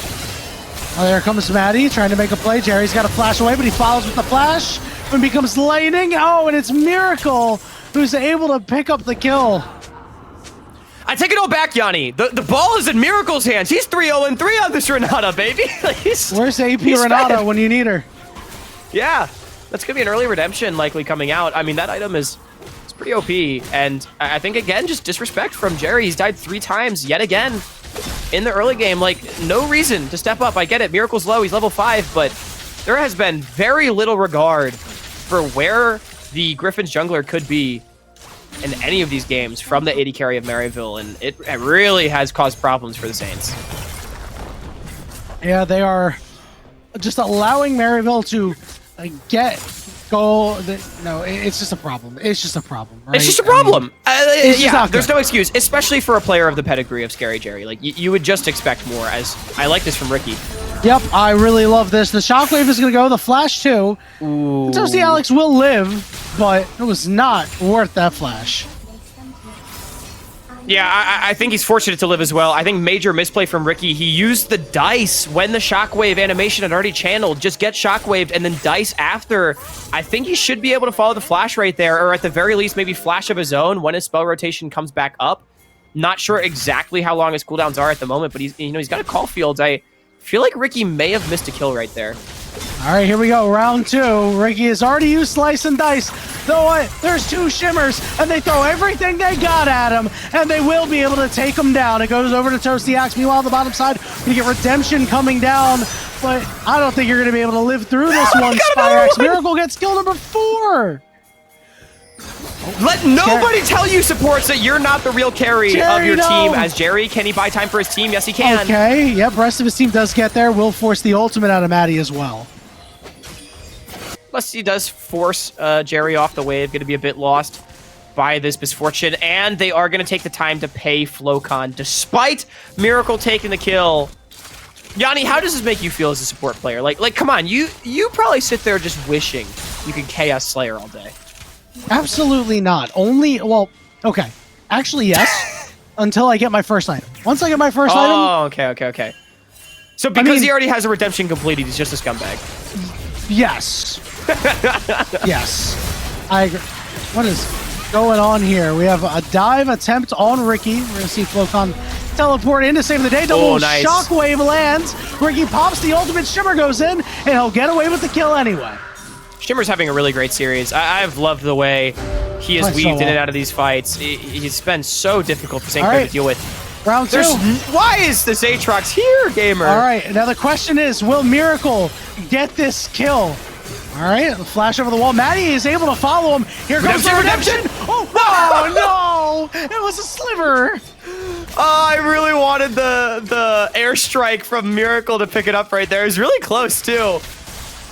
Oh, there comes Maddie trying to make a play. Jerry's got a flash away, but he follows with the flash and becomes lightning. Oh, and it's Miracle who's able to pick up the kill. I take it all back, Yanni. The ball is in Miracle's hands. He's 3-0-3 on this Renata, baby. Where's AP Renata when you need her? Yeah, that's going to be an early redemption likely coming out. I mean, that item is pretty OP. And I think, again, just disrespect from Jerry. He's died 3 times yet again in the early game. Like, no reason to step up. I get it. Miracle's low. He's level 5. But there has been very little regard for where the Griffin's jungler could be in any of these games from the AD carry of Maryville, and it really has caused problems for the Saints. Yeah, they are just allowing Maryville to it's just a problem. It's just a problem, right? It's just a problem. Yeah, there's no excuse, especially for a player of the pedigree of Scary Jerry. Like, you would just expect more, as I like this from Ricky. Yep, I really love this. The Shockwave is going to go. The Flash, too. Ooh. Toasty Alex will live, but it was not worth that Flash. Yeah, I think he's fortunate to live as well. I think major misplay from Ricky. He used the dice when the Shockwave animation had already channeled. Just get Shockwaved and then dice after. I think he should be able to follow the Flash right there, or at the very least, maybe Flash of his own when his spell rotation comes back up. Not sure exactly how long his cooldowns are at the moment, but he's got a call field. I feel like Ricky may have missed a kill right there. All right, here we go. Round 2. Ricky has already used Slice and Dice. Though what? There's 2 Shimmers, and they throw everything they got at him, and they will be able to take him down. It goes over to Toasty Axe. Meanwhile, on the bottom side, we get Redemption coming down, but I don't think you're going to be able to live through this one, Spyrax. Miracle gets skill number 4. Let nobody tell you, supports, that you're not the real carry of your team. As Jerry, can he buy time for his team? Yes, he can. Okay, yep, rest of his team does get there. Will force the ultimate out of Maddie as well. Plus, he does force Jerry off the wave. Going to be a bit lost by this misfortune. And they are going to take the time to pay Flocon, despite Miracle taking the kill. Yanni, how does this make you feel as a support player? Like, come on, you probably sit there just wishing you could Chaos Slayer all day. Absolutely not. Okay. Actually, yes. Until I get my first item. Once I get my first item... Oh, okay. So because he already has a redemption completed, he's just a scumbag. Yes. Yes. I agree. What is going on here? We have a dive attempt on Ricky. We're going to see Flocon teleport in to save the day. Double nice. Shockwave lands. Ricky pops the ultimate. Shimmer goes in, and he'll get away with the kill anyway. Shimmer's having a really great series. I've loved the way he has weaved in and out of these fights. He's been so difficult for St. Clair to deal with. Round 2. Why is this Aatrox here, gamer? All right, now the question is, will Miracle get this kill? All right, flash over the wall. Maddie is able to follow him. Here comes the redemption. Oh, no! It was a sliver. I really wanted the airstrike from Miracle to pick it up right there. It was really close, too.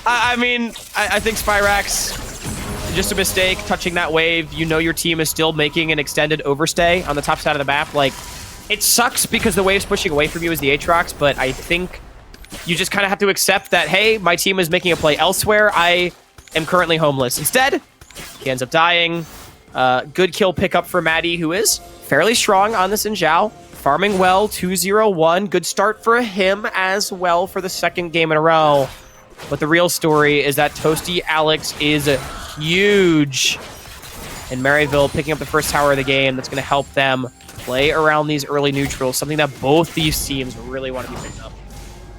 I mean, I think Spyrax, just a mistake, touching that wave. You know your team is still making an extended overstay on the top side of the map. Like, it sucks because the wave's pushing away from you as the Aatrox, but I think you just kind of have to accept that, hey, my team is making a play elsewhere. I am currently homeless. Instead, he ends up dying. Good kill pickup for Maddie, who is fairly strong on the Xin Zhao. Farming well, 2-0-1. Good start for him as well for the second game in a row. But the real story is that Toasty Alex is huge. And Maryville picking up the first tower of the game. That's going to help them play around these early neutrals, something that both these teams really want to be picking up.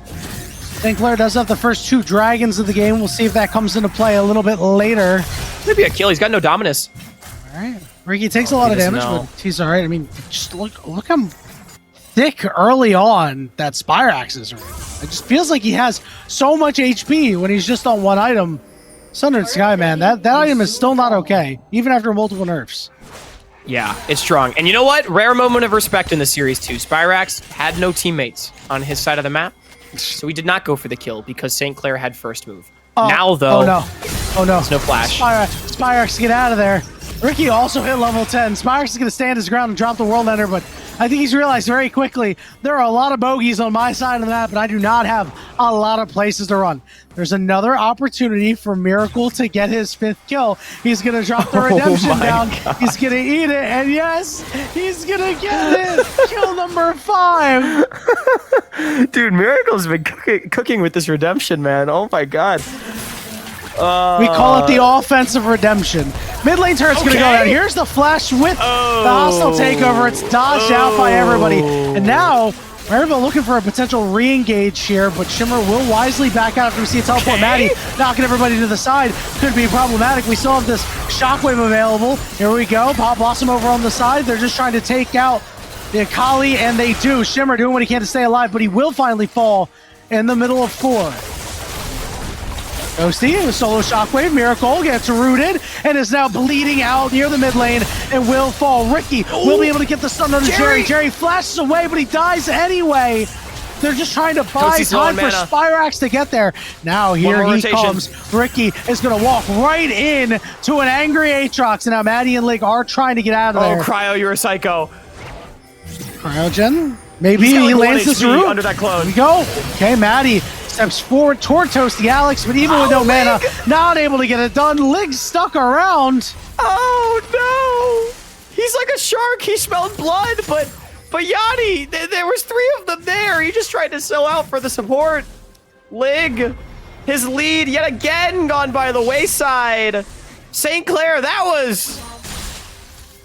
St. Clair does have the first 2 dragons of the game. We'll see if that comes into play a little bit later. Maybe a kill. He's got no Dominus. All right. Ricky takes a lot of damage, but he's all right. I mean, just look how thick early on that Spyrax is. It just feels like he has so much HP when he's just on one item. Sundered Sky, man, that item is still not okay, even after multiple nerfs. Yeah, it's strong. And you know what? Rare moment of respect in the series, too. Spyrax had no teammates on his side of the map, so he did not go for the kill because St. Clair had first move. Now, though... Oh, no. There's no flash. Spyrax, get out of there. Ricky also hit level 10. Spyrax is going to stand his ground and drop the World Ender, but I think he's realized very quickly there are a lot of bogeys on my side of the map, and I do not have a lot of places to run. There's another opportunity for Miracle to get his 5th kill. He's going to drop the redemption down. God. He's going to eat it, and yes, he's going to get it. Kill number 5. Dude, Miracle's been cooking with this redemption, man. Oh my god. We call it the offensive redemption. Mid lane turret's going to go down. Here's the flash with the hostile takeover. It's dodged out by everybody. And now, Maryville looking for a potential re-engage here, but Shimmer will wisely back out after we see a teleport. Maddie knocking everybody to the side. Could be problematic. We still have this shockwave available. Here we go. Pop Blossom over on the side. They're just trying to take out the Akali, and they do. Shimmer doing what he can to stay alive, but he will finally fall in the middle of 4. Ghosty with solo shockwave. Miracle gets rooted and is now bleeding out near the mid lane and will fall. Ricky will be able to get the stun on Jerry. Jerry flashes away, but he dies anyway. They're just trying to buy time for Spyrax to get there. Now here he comes. Ricky is going to walk right in to an angry Aatrox. And now Maddie and Lig are trying to get out of there. Oh, Cryo, you're a psycho. Cryogen? Maybe he lands this root. Under that clone. Here we go. Okay, Maddie steps forward toward Toasty Alex, but even with no mana, not able to get it done. Lig's stuck around. Oh no! He's like a shark. He smelled blood, but Yanni, there was 3 of them there. He just tried to sell out for the support. Lig, his lead yet again gone by the wayside. St. Clair, that was...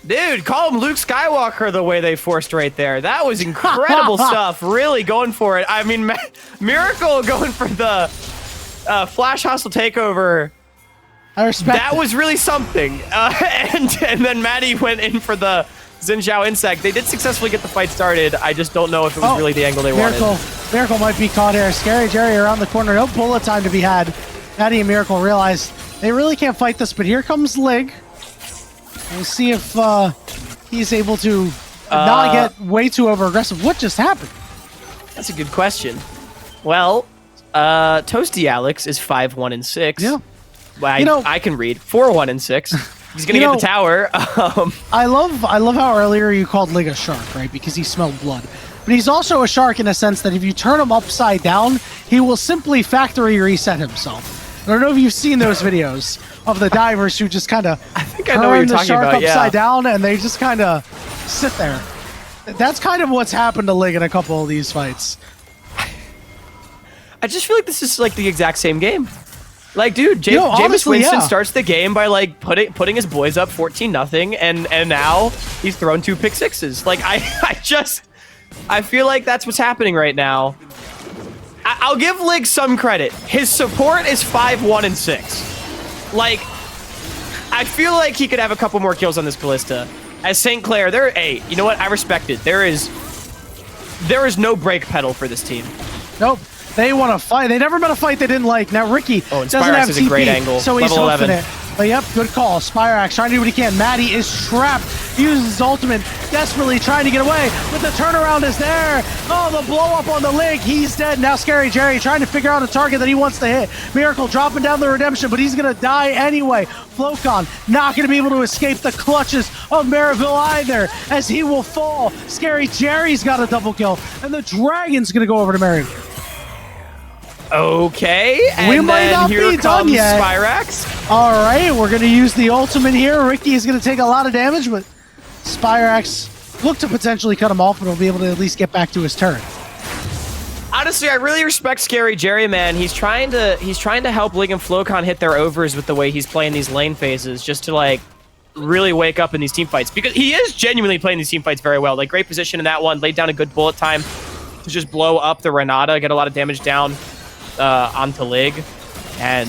Dude, call him Luke Skywalker the way they forced right there. That was incredible stuff. Really going for it. I mean, Miracle going for the Flash Hostile Takeover. I respect that. Was really something. And then Maddie went in for the Xin Zhao Insect. They did successfully get the fight started. I just don't know if it was really the angle they wanted. Miracle might be caught here. Scary Jerry around the corner. No bullet time to be had. Maddie and Miracle realize they really can't fight this, but here comes Lig. We'll see if he's able to not get way too over-aggressive. What just happened? That's a good question. Well, Toasty Alex is 5-1-6. Yeah. Well, I can read 4-1-6. He's gonna get the tower. I love how earlier you called Lig a shark, right? Because he smelled blood. But he's also a shark in a sense that if you turn him upside down, he will simply factory reset himself. I don't know if you've seen those videos of the divers who just kind of turn the shark upside down and they just kind of sit there. That's kind of what's happened to Lig in a couple of these fights. I just feel like this is like the exact same game. Like, dude, Jameis Winston starts the game by like putting his boys up 14-0, and now he's thrown 2 pick sixes. Like, I feel like that's what's happening right now. I'll give Lig some credit. His support is 5-1-6. Like, I feel like he could have a couple more kills on this Callista. As St. Clair, hey, you know what? I respect it. There is no brake pedal for this team. Nope. They want to fight. They never met a fight they didn't like. Now Ricky doesn't have TP, a great angle. so he's hoofing it. But yep, good call. Spyrax trying to do what he can. Maddie is trapped. He uses his ultimate, desperately trying to get away, but the turnaround is there. Oh, the blow up on the Lig. He's dead. Now Scary Jerry trying to figure out a target that he wants to hit. Miracle dropping down the redemption, but he's going to die anyway. Flocon not going to be able to escape the clutches of Maryville either, as he will fall. Scary Jerry's got a double kill, and the Dragon's going to go over to Maryville. Okay, and we might not be done yet. Spyrax. All right, we're going to use the ultimate here. Ricky is going to take a lot of damage, but Spyrax look to potentially cut him off, but he'll be able to at least get back to his turn. Honestly, I really respect Scary Jerry, man. He's trying to help Lig and Flocon hit their overs with the way he's playing these lane phases, just to like really wake up in these team fights, because he is genuinely playing these team fights very well. Like, great position in that one, laid down a good bullet time to just blow up the Renata, get a lot of damage down onto Lig, and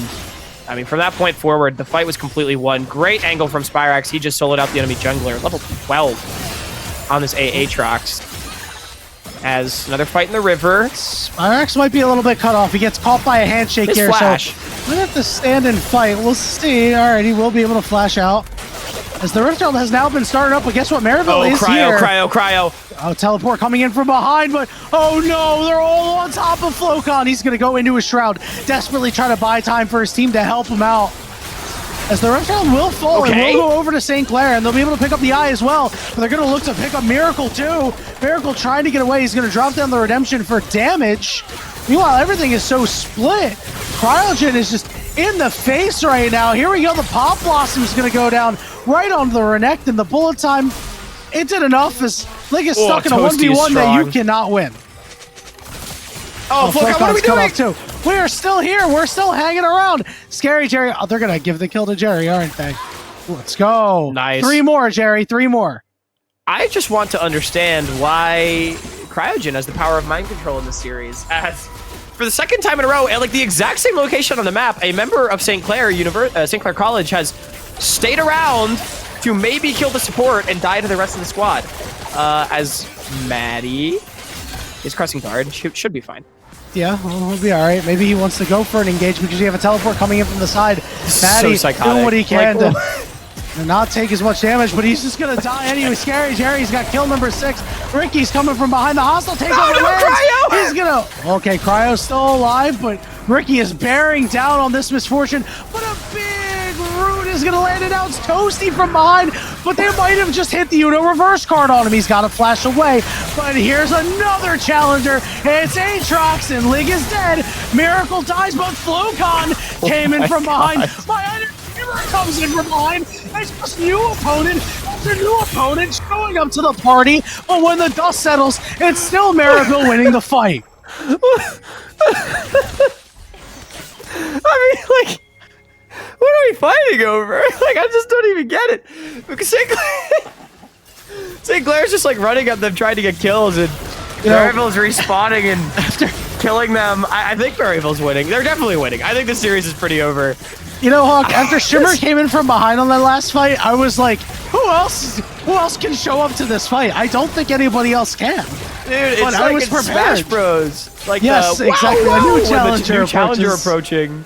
I mean, from that point forward, the fight was completely won. Great angle from Spyrax. He just soloed out the enemy jungler. Level 12 on this Aatrox. As another fight in the river. Spyrax might be a little bit cut off. He gets caught by a handshake here, flash. So might have to stand and fight. We'll see. All right, he will be able to flash out. As the Rift Herald has now been started up, but guess what? Maryville is here. Cryo. Oh, teleport coming in from behind, but oh no, they're all on top of Flocon. He's going to go into his shroud, desperately trying to buy time for his team to help him out. as the reptile will fall Okay. and will go over to St. Clair, and they'll be able to pick up the eye as well. But they're going to look to pick up Miracle too. Miracle trying to get away. He's going to drop down the redemption for damage. Meanwhile, everything is so split. Cryogen is just in the face right now. Here we go. The Pop Blossom is going to go down right onto the Renekton, and the bullet time. It did enough as Lig is stuck in a Toasty is 1v1 that you strong. cannot win. Oh, Flokan, what are we cut doing? off too. We are still here. We're still hanging around. Scary Jerry. Oh, they're going to give the kill to Jerry, aren't they? Let's go. Nice. 3 more, Jerry. 3 more. I just want to understand why Cryogen has the power of mind control in this series. As for the second time in a row, at like the exact same location on the map, a member of St. Clair College has stayed around to maybe kill the support and die to the rest of the squad. As Maddie is crossing guard, should be fine. Yeah, well, he'll be all right. Maybe he wants to go for an engagement because you have a teleport coming in from the side. Maddie doing what he can to not take as much damage, but he's just going to die anyway. Scary Jerry's got kill number 6. Ricky's coming from behind. The hostile takeover. Cryo! He's going to... Okay, Cryo's still alive, but Ricky is bearing down on this misfortune. But a big root is going to land it out. It's Toasty from behind, but they might have just hit the Uno reverse card on him. He's got to flash away, but here's another challenger. It's Aatrox, and Lig is dead. Miracle dies, but Flokan came in from behind. My Mirror comes in from behind. It's just new opponent after new opponent showing up to the party, but when the dust settles, it's still Miracle winning the fight. I mean, like, what are we fighting over? Like, I just don't even get it. Because St. Clair's just like running at them trying to get kills, and Maryville's respawning and after killing them. I think Maryville's winning. They're definitely winning. I think the series is pretty over. You know, Hawk, after Shimmer came in from behind on that last fight, I was like, who else can show up to this fight? I don't think anybody else can. Dude, it's but like I was in prepared. Smash Bros. Like yes, exactly. Wow, A new when the challenger, new challenger approaches. approaching.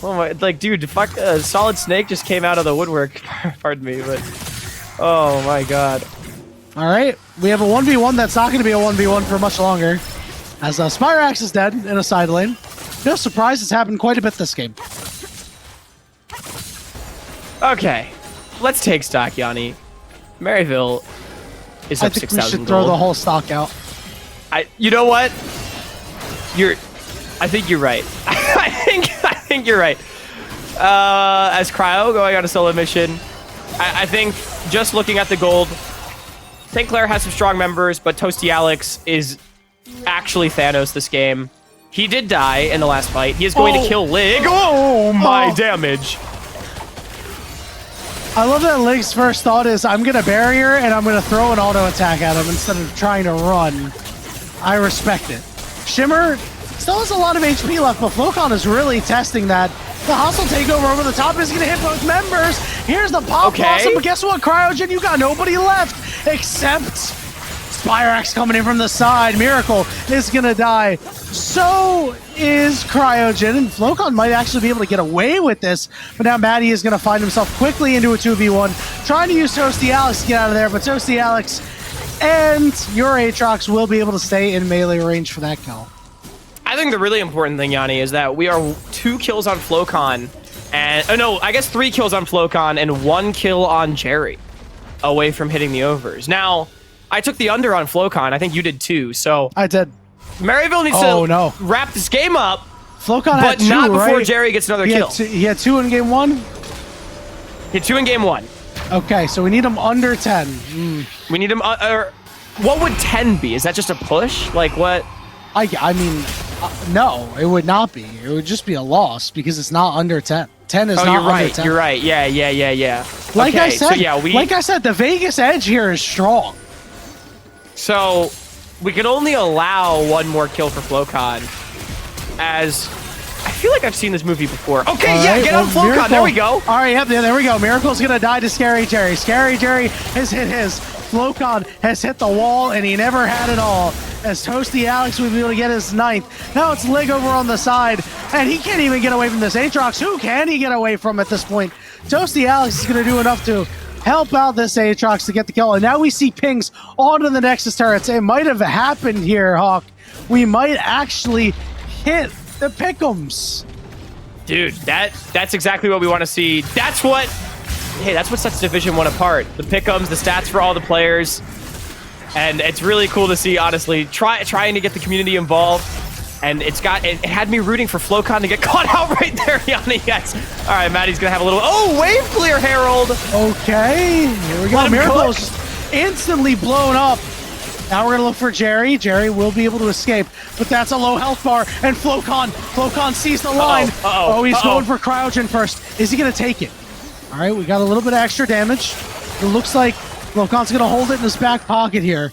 Oh my, like, dude, fuck, Solid Snake just came out of the woodwork. Pardon me, but oh my god. All right, we have a 1v1 that's not going to be a 1v1 for much longer, as Spyrax is dead in a side lane. No surprise, it's happened quite a bit this game. Okay, let's take stock, Yanni. Maryville is I up think 6,000 we should throw gold. the whole stock out. You know what? I think you're right. I think you're right. As Cryo going on a solo mission, I think just looking at the gold, St. Clair has some strong members, but Toasty Alex is actually Thanos this game. He did die in the last fight. He is going to kill Lig. Oh my damage. I love that Lig's first thought is, I'm going to barrier and I'm going to throw an auto attack at him instead of trying to run. I respect it. Shimmer still has a lot of HP left, but Flokan is really testing that. The hostile takeover over the top is going to hit both members. Here's the Pop Blossom, but guess what, Cryogen? You got nobody left except Spyrax coming in from the side. Miracle is going to die. So is Cryogen, and Flokan might actually be able to get away with this, but now Maddie is going to find himself quickly into a 2v1, trying to use Toasty Alex to get out of there, but Toasty Alex and your Aatrox will be able to stay in melee range for that kill. I think the really important thing, Yanni, is that we are 2 kills on Flokan, and no, I guess 3 kills on Flokan and 1 kill on Jerry, away from hitting the overs. Now, I took the under on Flokan. I think you did too. So I did. Maryville needs to wrap this game up. Flokan had 2, but not before right? Jerry gets another kill. He had 2 in game 1? He had 2 in game 1. Okay, so we need him under 10. We need him. What would 10 be? Is that just a push? Like what? I mean, no, it would not be. It would just be a loss because it's not under 10. 10 is not you're right. under 10. You're right. Yeah. Like okay, I said, so yeah, like I said, the Vegas edge here is strong. So we can only allow 1 more kill for Flokan, as I feel like I've seen this movie before. Okay, all yeah, right, get on Flokan. Miracle. There we go. All right, yep, there we go. Miracle's gonna die to Scary Jerry. Scary Jerry has hit his. Flokan has hit the wall, and he never had it all. As Toasty Alex will be able to get his 9th. Now it's Lig over on the side, and he can't even get away from this Aatrox. Who can he get away from at this point? Toasty Alex is going to do enough to help out this Aatrox to get the kill. And now we see pings onto the Nexus turrets. It might have happened here, Hawk. We might actually hit the pick'ems. Dude, that's exactly what we want to see. That's what sets Division 1 apart. The pick'ems, the stats for all the players. And it's really cool to see, honestly, trying to get the community involved. And it had me rooting for Flocon to get caught out right there, Yanni. Yes. All right, Maddie's gonna have a little. Oh, wave clear, Herald. Okay, here we go. Miracle's instantly blown up. Now we're gonna look for Jerry. Jerry will be able to escape, but that's a low health bar. And Flocon sees the line. Oh, he's going for cryogen first. Is he gonna take it? All right, we got a little bit of extra damage. It looks like Flocon's gonna hold it in his back pocket here.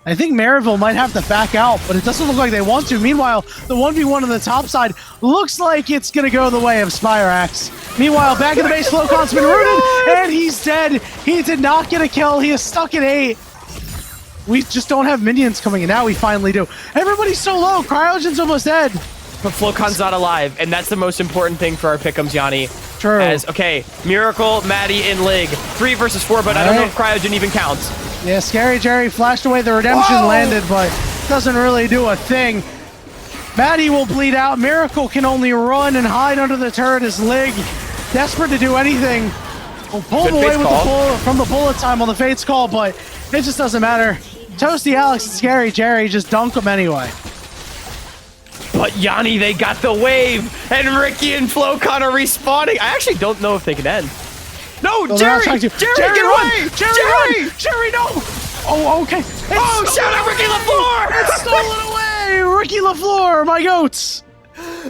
I think Maryville might have to back out, but it doesn't look like they want to. Meanwhile, the 1v1 on the top side looks like it's going to go the way of Spirax. Meanwhile, back in the base, Flocon's been rooted, and he's dead. He did not get a kill. He is stuck at 8. We just don't have minions coming in. Now we finally do. Everybody's so low. Cryogen's almost dead. But Flocon's not alive, and that's the most important thing for our pick'ems, Yanni. True. Okay, Miracle, Maddie, and Lig. 3 versus 4, but I don't know if Cryogen even counts. Yeah, Scary Jerry flashed away. The redemption landed, but doesn't really do a thing. Maddie will bleed out. Miracle can only run and hide under the turret as Lig, desperate to do anything, will pull him away with from the bullet time on the Fates call, but it just doesn't matter. Toasty Alex and Scary Jerry just dunk him anyway. But Yanni, they got the wave, and Ricky and Flocon are respawning. I actually don't know if they can end. No, Jerry, get away! Jerry, no! Oh, okay. Shout out Ricky LaFleur! It's stolen away! Ricky LaFleur, my goats!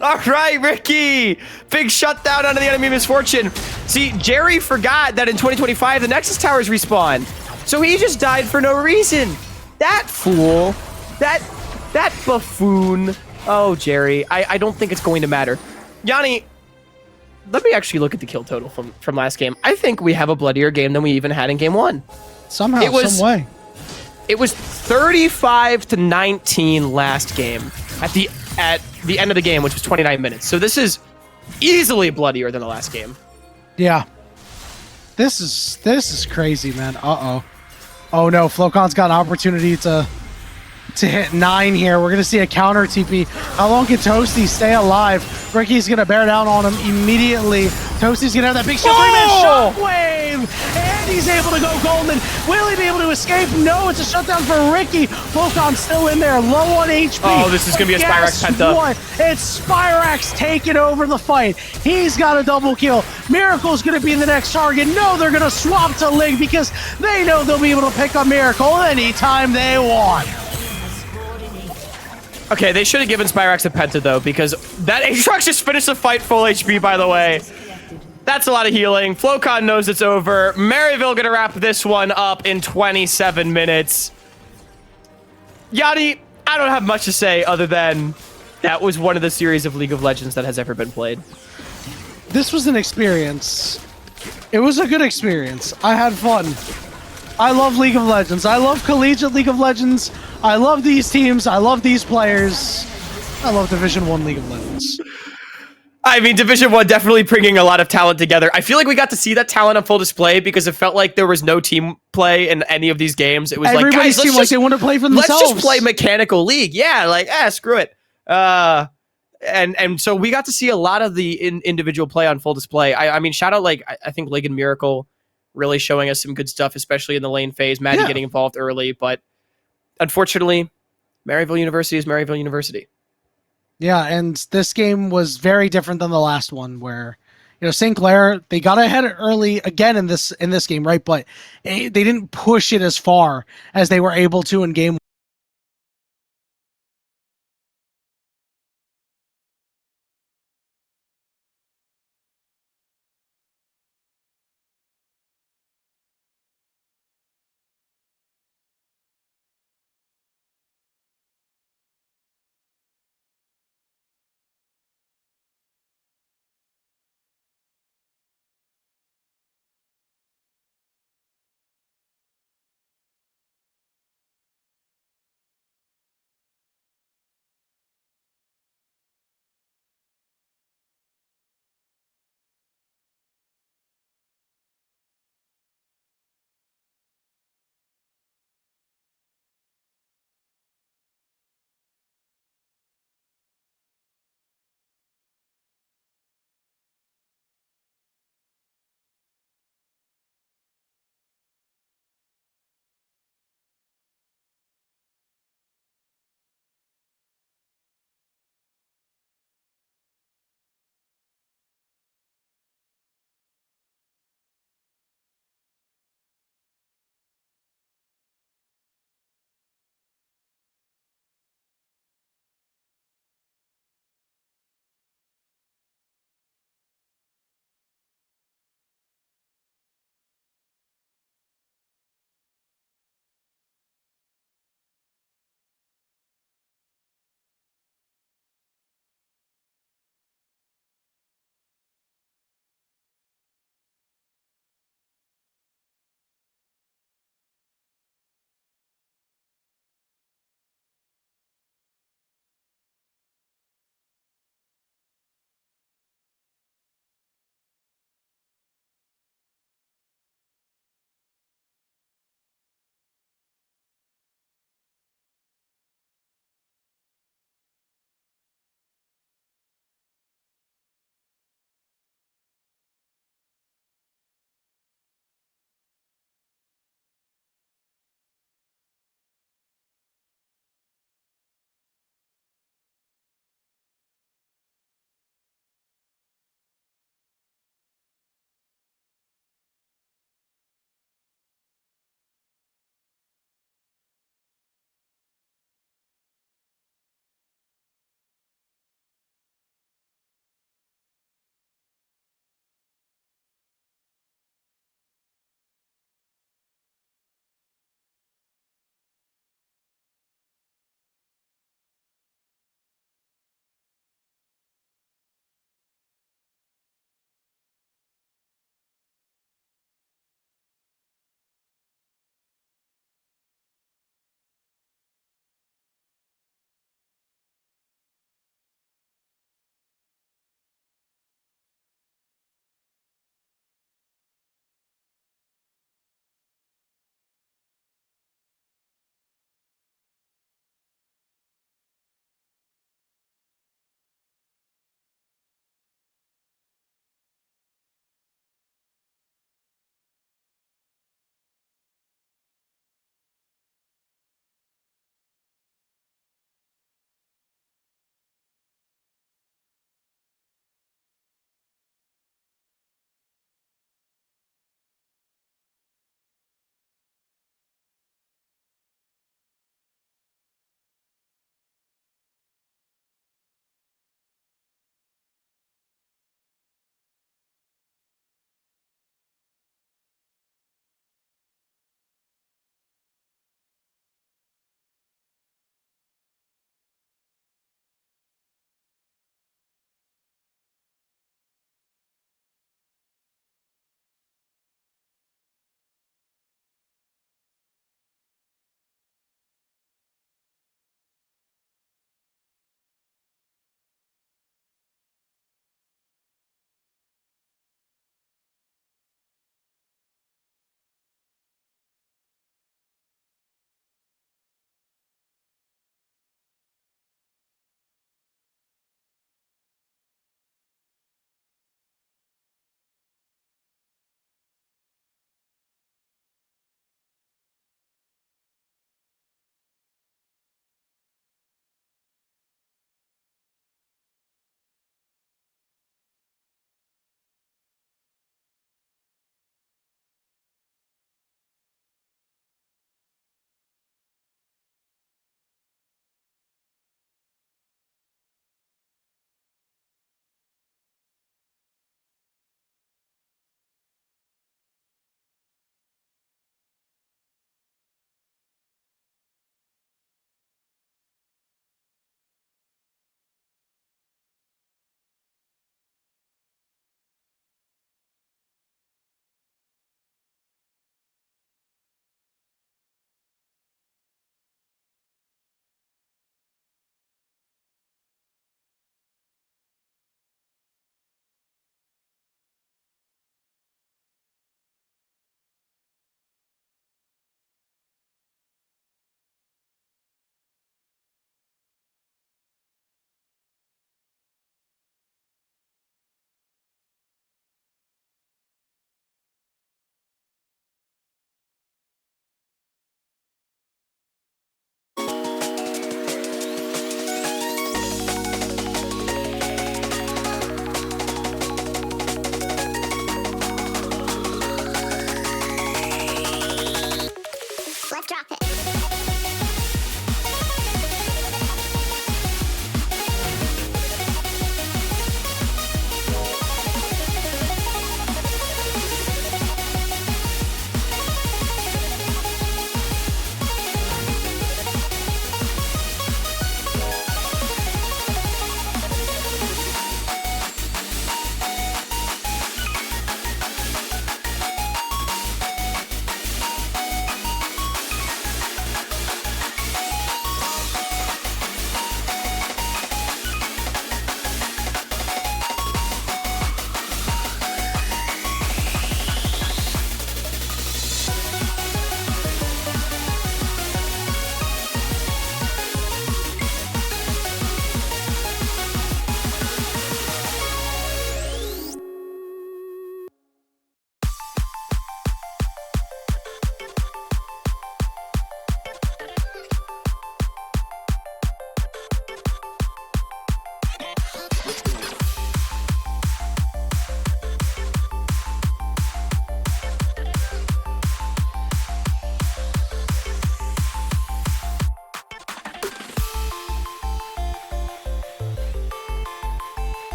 All right, Ricky! Big shutdown under the enemy misfortune. See, Jerry forgot that in 2025, the Nexus Towers respawn. So he just died for no reason. That fool. That buffoon. Oh, Jerry, I don't think it's going to matter. Yanni, let me actually look at the kill total from last game. I think we have a bloodier game than we even had in game 1. Somehow, some way. It was 35-19 last game at the end of the game, which was 29 minutes. So this is easily bloodier than the last game. Yeah. This is crazy, man. Uh-oh. Oh no, Flocon's got an opportunity to hit 9 here. We're going to see a counter TP. How long can Toasty stay alive? Ricky's going to bear down on him immediately. Toasty's going to have that big shield 3-man shockwave! And he's able to go golden. Will he be able to escape? No, it's a shutdown for Ricky. Flocon's still in there, low on HP. Oh, this is going to be a Spirax penta. What? It's Spirax taking over the fight. He's got a double kill. Miracle's going to be the next target. No, they're going to swap to Lig because they know they'll be able to pick up Miracle anytime they want. Okay, they should have given Spirax a penta, though, because that Aatrox just finished the fight full HP, by the way. That's a lot of healing. Flocon knows it's over. Maryville gonna wrap this one up in 27 minutes. Yanni, I don't have much to say other than that was one of the series of League of Legends that has ever been played. This was an experience. It was a good experience. I had fun. I love League of Legends. I love collegiate League of Legends. I love these teams. I love these players. I love Division 1 League of Legends. I mean, Division 1 definitely bringing a lot of talent together. I feel like we got to see that talent on full display because it felt like there was no team play in any of these games. It was like, guys, seemed like they want to play for themselves. Let's just play Mechanical League. Yeah, like, screw it. And so we got to see a lot of the individual play on full display. I mean, shout out, like, I think Lig and Miracle really showing us some good stuff, especially in the lane phase. Maddie getting involved early, but unfortunately, Maryville University is Maryville University. Yeah, and this game was very different than the last one where, you know, St. Clair, they got ahead early again in this game, right? But they didn't push it as far as they were able to in game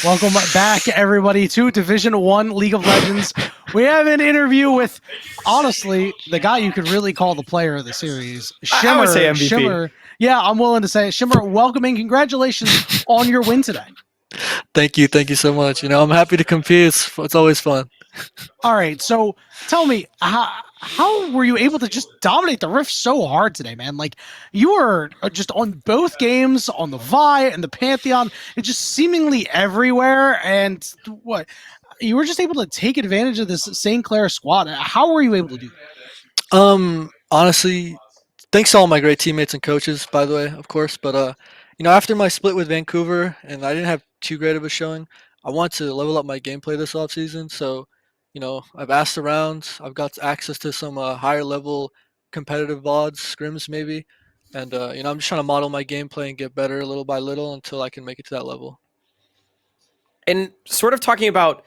Welcome back, everybody, to Division One League of Legends. We have an interview with, honestly, the guy you could really call the player of the series, Shimmer. I would say MVP. Shimmer, yeah, I'm willing to say it. Shimmer, welcome and congratulations on your win today. Thank you so much. I'm happy to compete. It's always fun. All right, so tell me, how were you able to just dominate the Rift so hard today, man? Like, you were just on both games, on the Vi and the Pantheon, it's just seemingly everywhere, and what? You were just able to take advantage of this St. Clair squad. How were you able to do that? Honestly, thanks to all my great teammates and coaches, by the way, of course. But after my split with Vancouver, and I didn't have too great of a showing, I want to level up my gameplay this offseason. So, I've asked around. I've got access to some higher level competitive VODs, scrims maybe, and I'm just trying to model my gameplay and get better little by little until I can make it to that level. And sort of talking about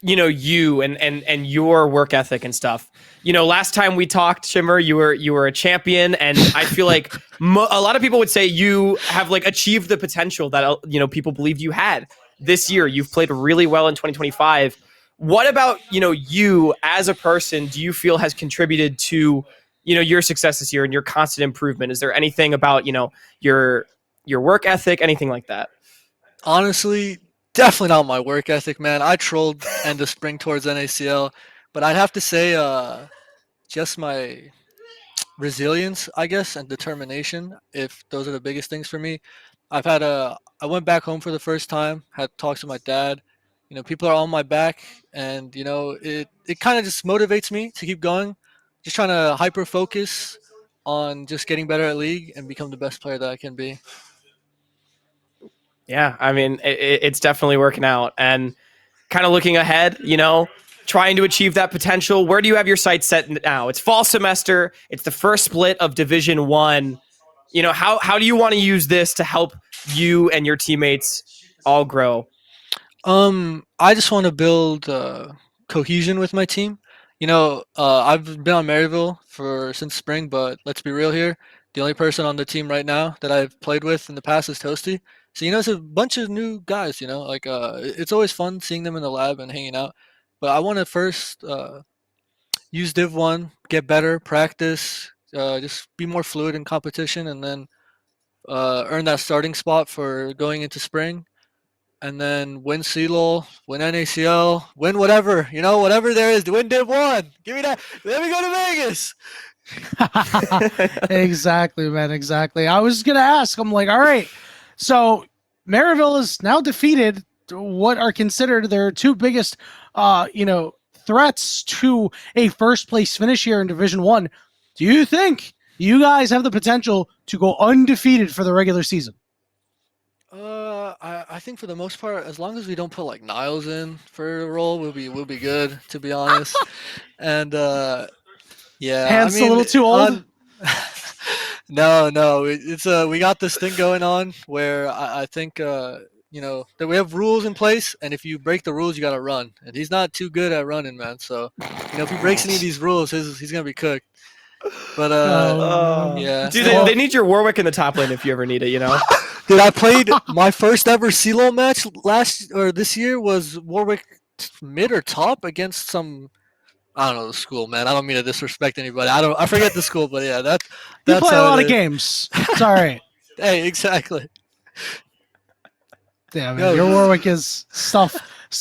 you and your work ethic and stuff. Last time we talked, Shimmer, you were a champion, and I feel like a lot of people would say you have like achieved the potential that people believed you had this year. You've played really well in 2025. What about you as a person do you feel has contributed to your success this year and your constant improvement? Is there anything about your work ethic, anything like that? Honestly, definitely not my work ethic, man. I trolled end of spring towards NACL, but I'd have to say just my resilience, I guess, and determination, if those are the biggest things for me. I went back home for the first time, had talks with my dad. People are on my back, and it kind of just motivates me to keep going. Just trying to hyper focus on just getting better at League and become the best player that I can be. Yeah, I mean, it's definitely working out. And kind of looking ahead, trying to achieve that potential. Where do you have your sights set now? It's fall semester. It's the first split of Division One. How do you want to use this to help you and your teammates all grow? I just want to build cohesion with my team. I've been on Maryville since spring, but let's be real here. The only person on the team right now that I've played with in the past is Toasty. So it's a bunch of new guys. Like it's always fun seeing them in the lab and hanging out. But I want to first use Div 1, get better, practice, just be more fluid in competition, and then earn that starting spot for going into spring. And then win CLOL, win NACL, win whatever, whatever there is to win Div 1. Give me that. Let me go to Vegas. Exactly, man. Exactly. I was going to ask, I'm like, all right, so Maryville is now defeated what are considered their two biggest, threats to a first place finish here in Division One. Do you think you guys have the potential to go undefeated for the regular season? I think for the most part, as long as we don't put like Niles in for a role, we'll be good, to be honest. And yeah, Pants a little too old. No, it's we got this thing going on where I think that we have rules in place, and if you break the rules, you gotta run. And he's not too good at running, man. So if he breaks any of these rules, he's gonna be cooked. But yeah, Dude, they need your Warwick in the top lane if you ever need it. Dude, I played my first ever CLOL match this year was Warwick mid or top against some, I don't know the school, man. I don't mean to disrespect anybody. I forget the school, but yeah, that's you play a lot of is. games. It's all right. Hey, exactly. Yeah, man, your Warwick is stuff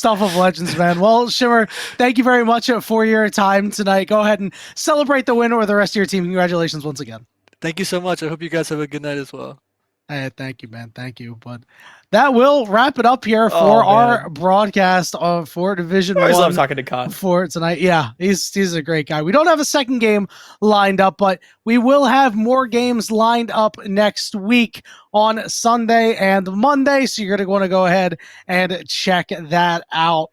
of legends, man. Well, Shimmer, thank you very much for your time tonight. Go ahead and celebrate the win with the rest of your team. Congratulations once again. Thank you so much. I hope you guys have a good night as well. Hey, thank you, man. Thank you. But that will wrap it up here for our broadcast for Division One. I always love talking to Con for tonight. Yeah, he's a great guy. We don't have a second game lined up, but we will have more games lined up next week on Sunday and Monday. So you're going to want to go ahead and check that out.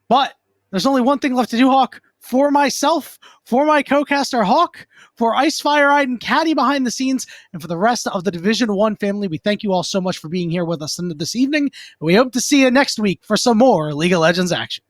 But there's only one thing left to do, Hawk. For myself, for my co-caster Hawk, for Ice Fire and Caddy behind the scenes, and for the rest of the Division One family, we thank you all so much for being here with us this evening. We hope to see you next week for some more League of Legends action.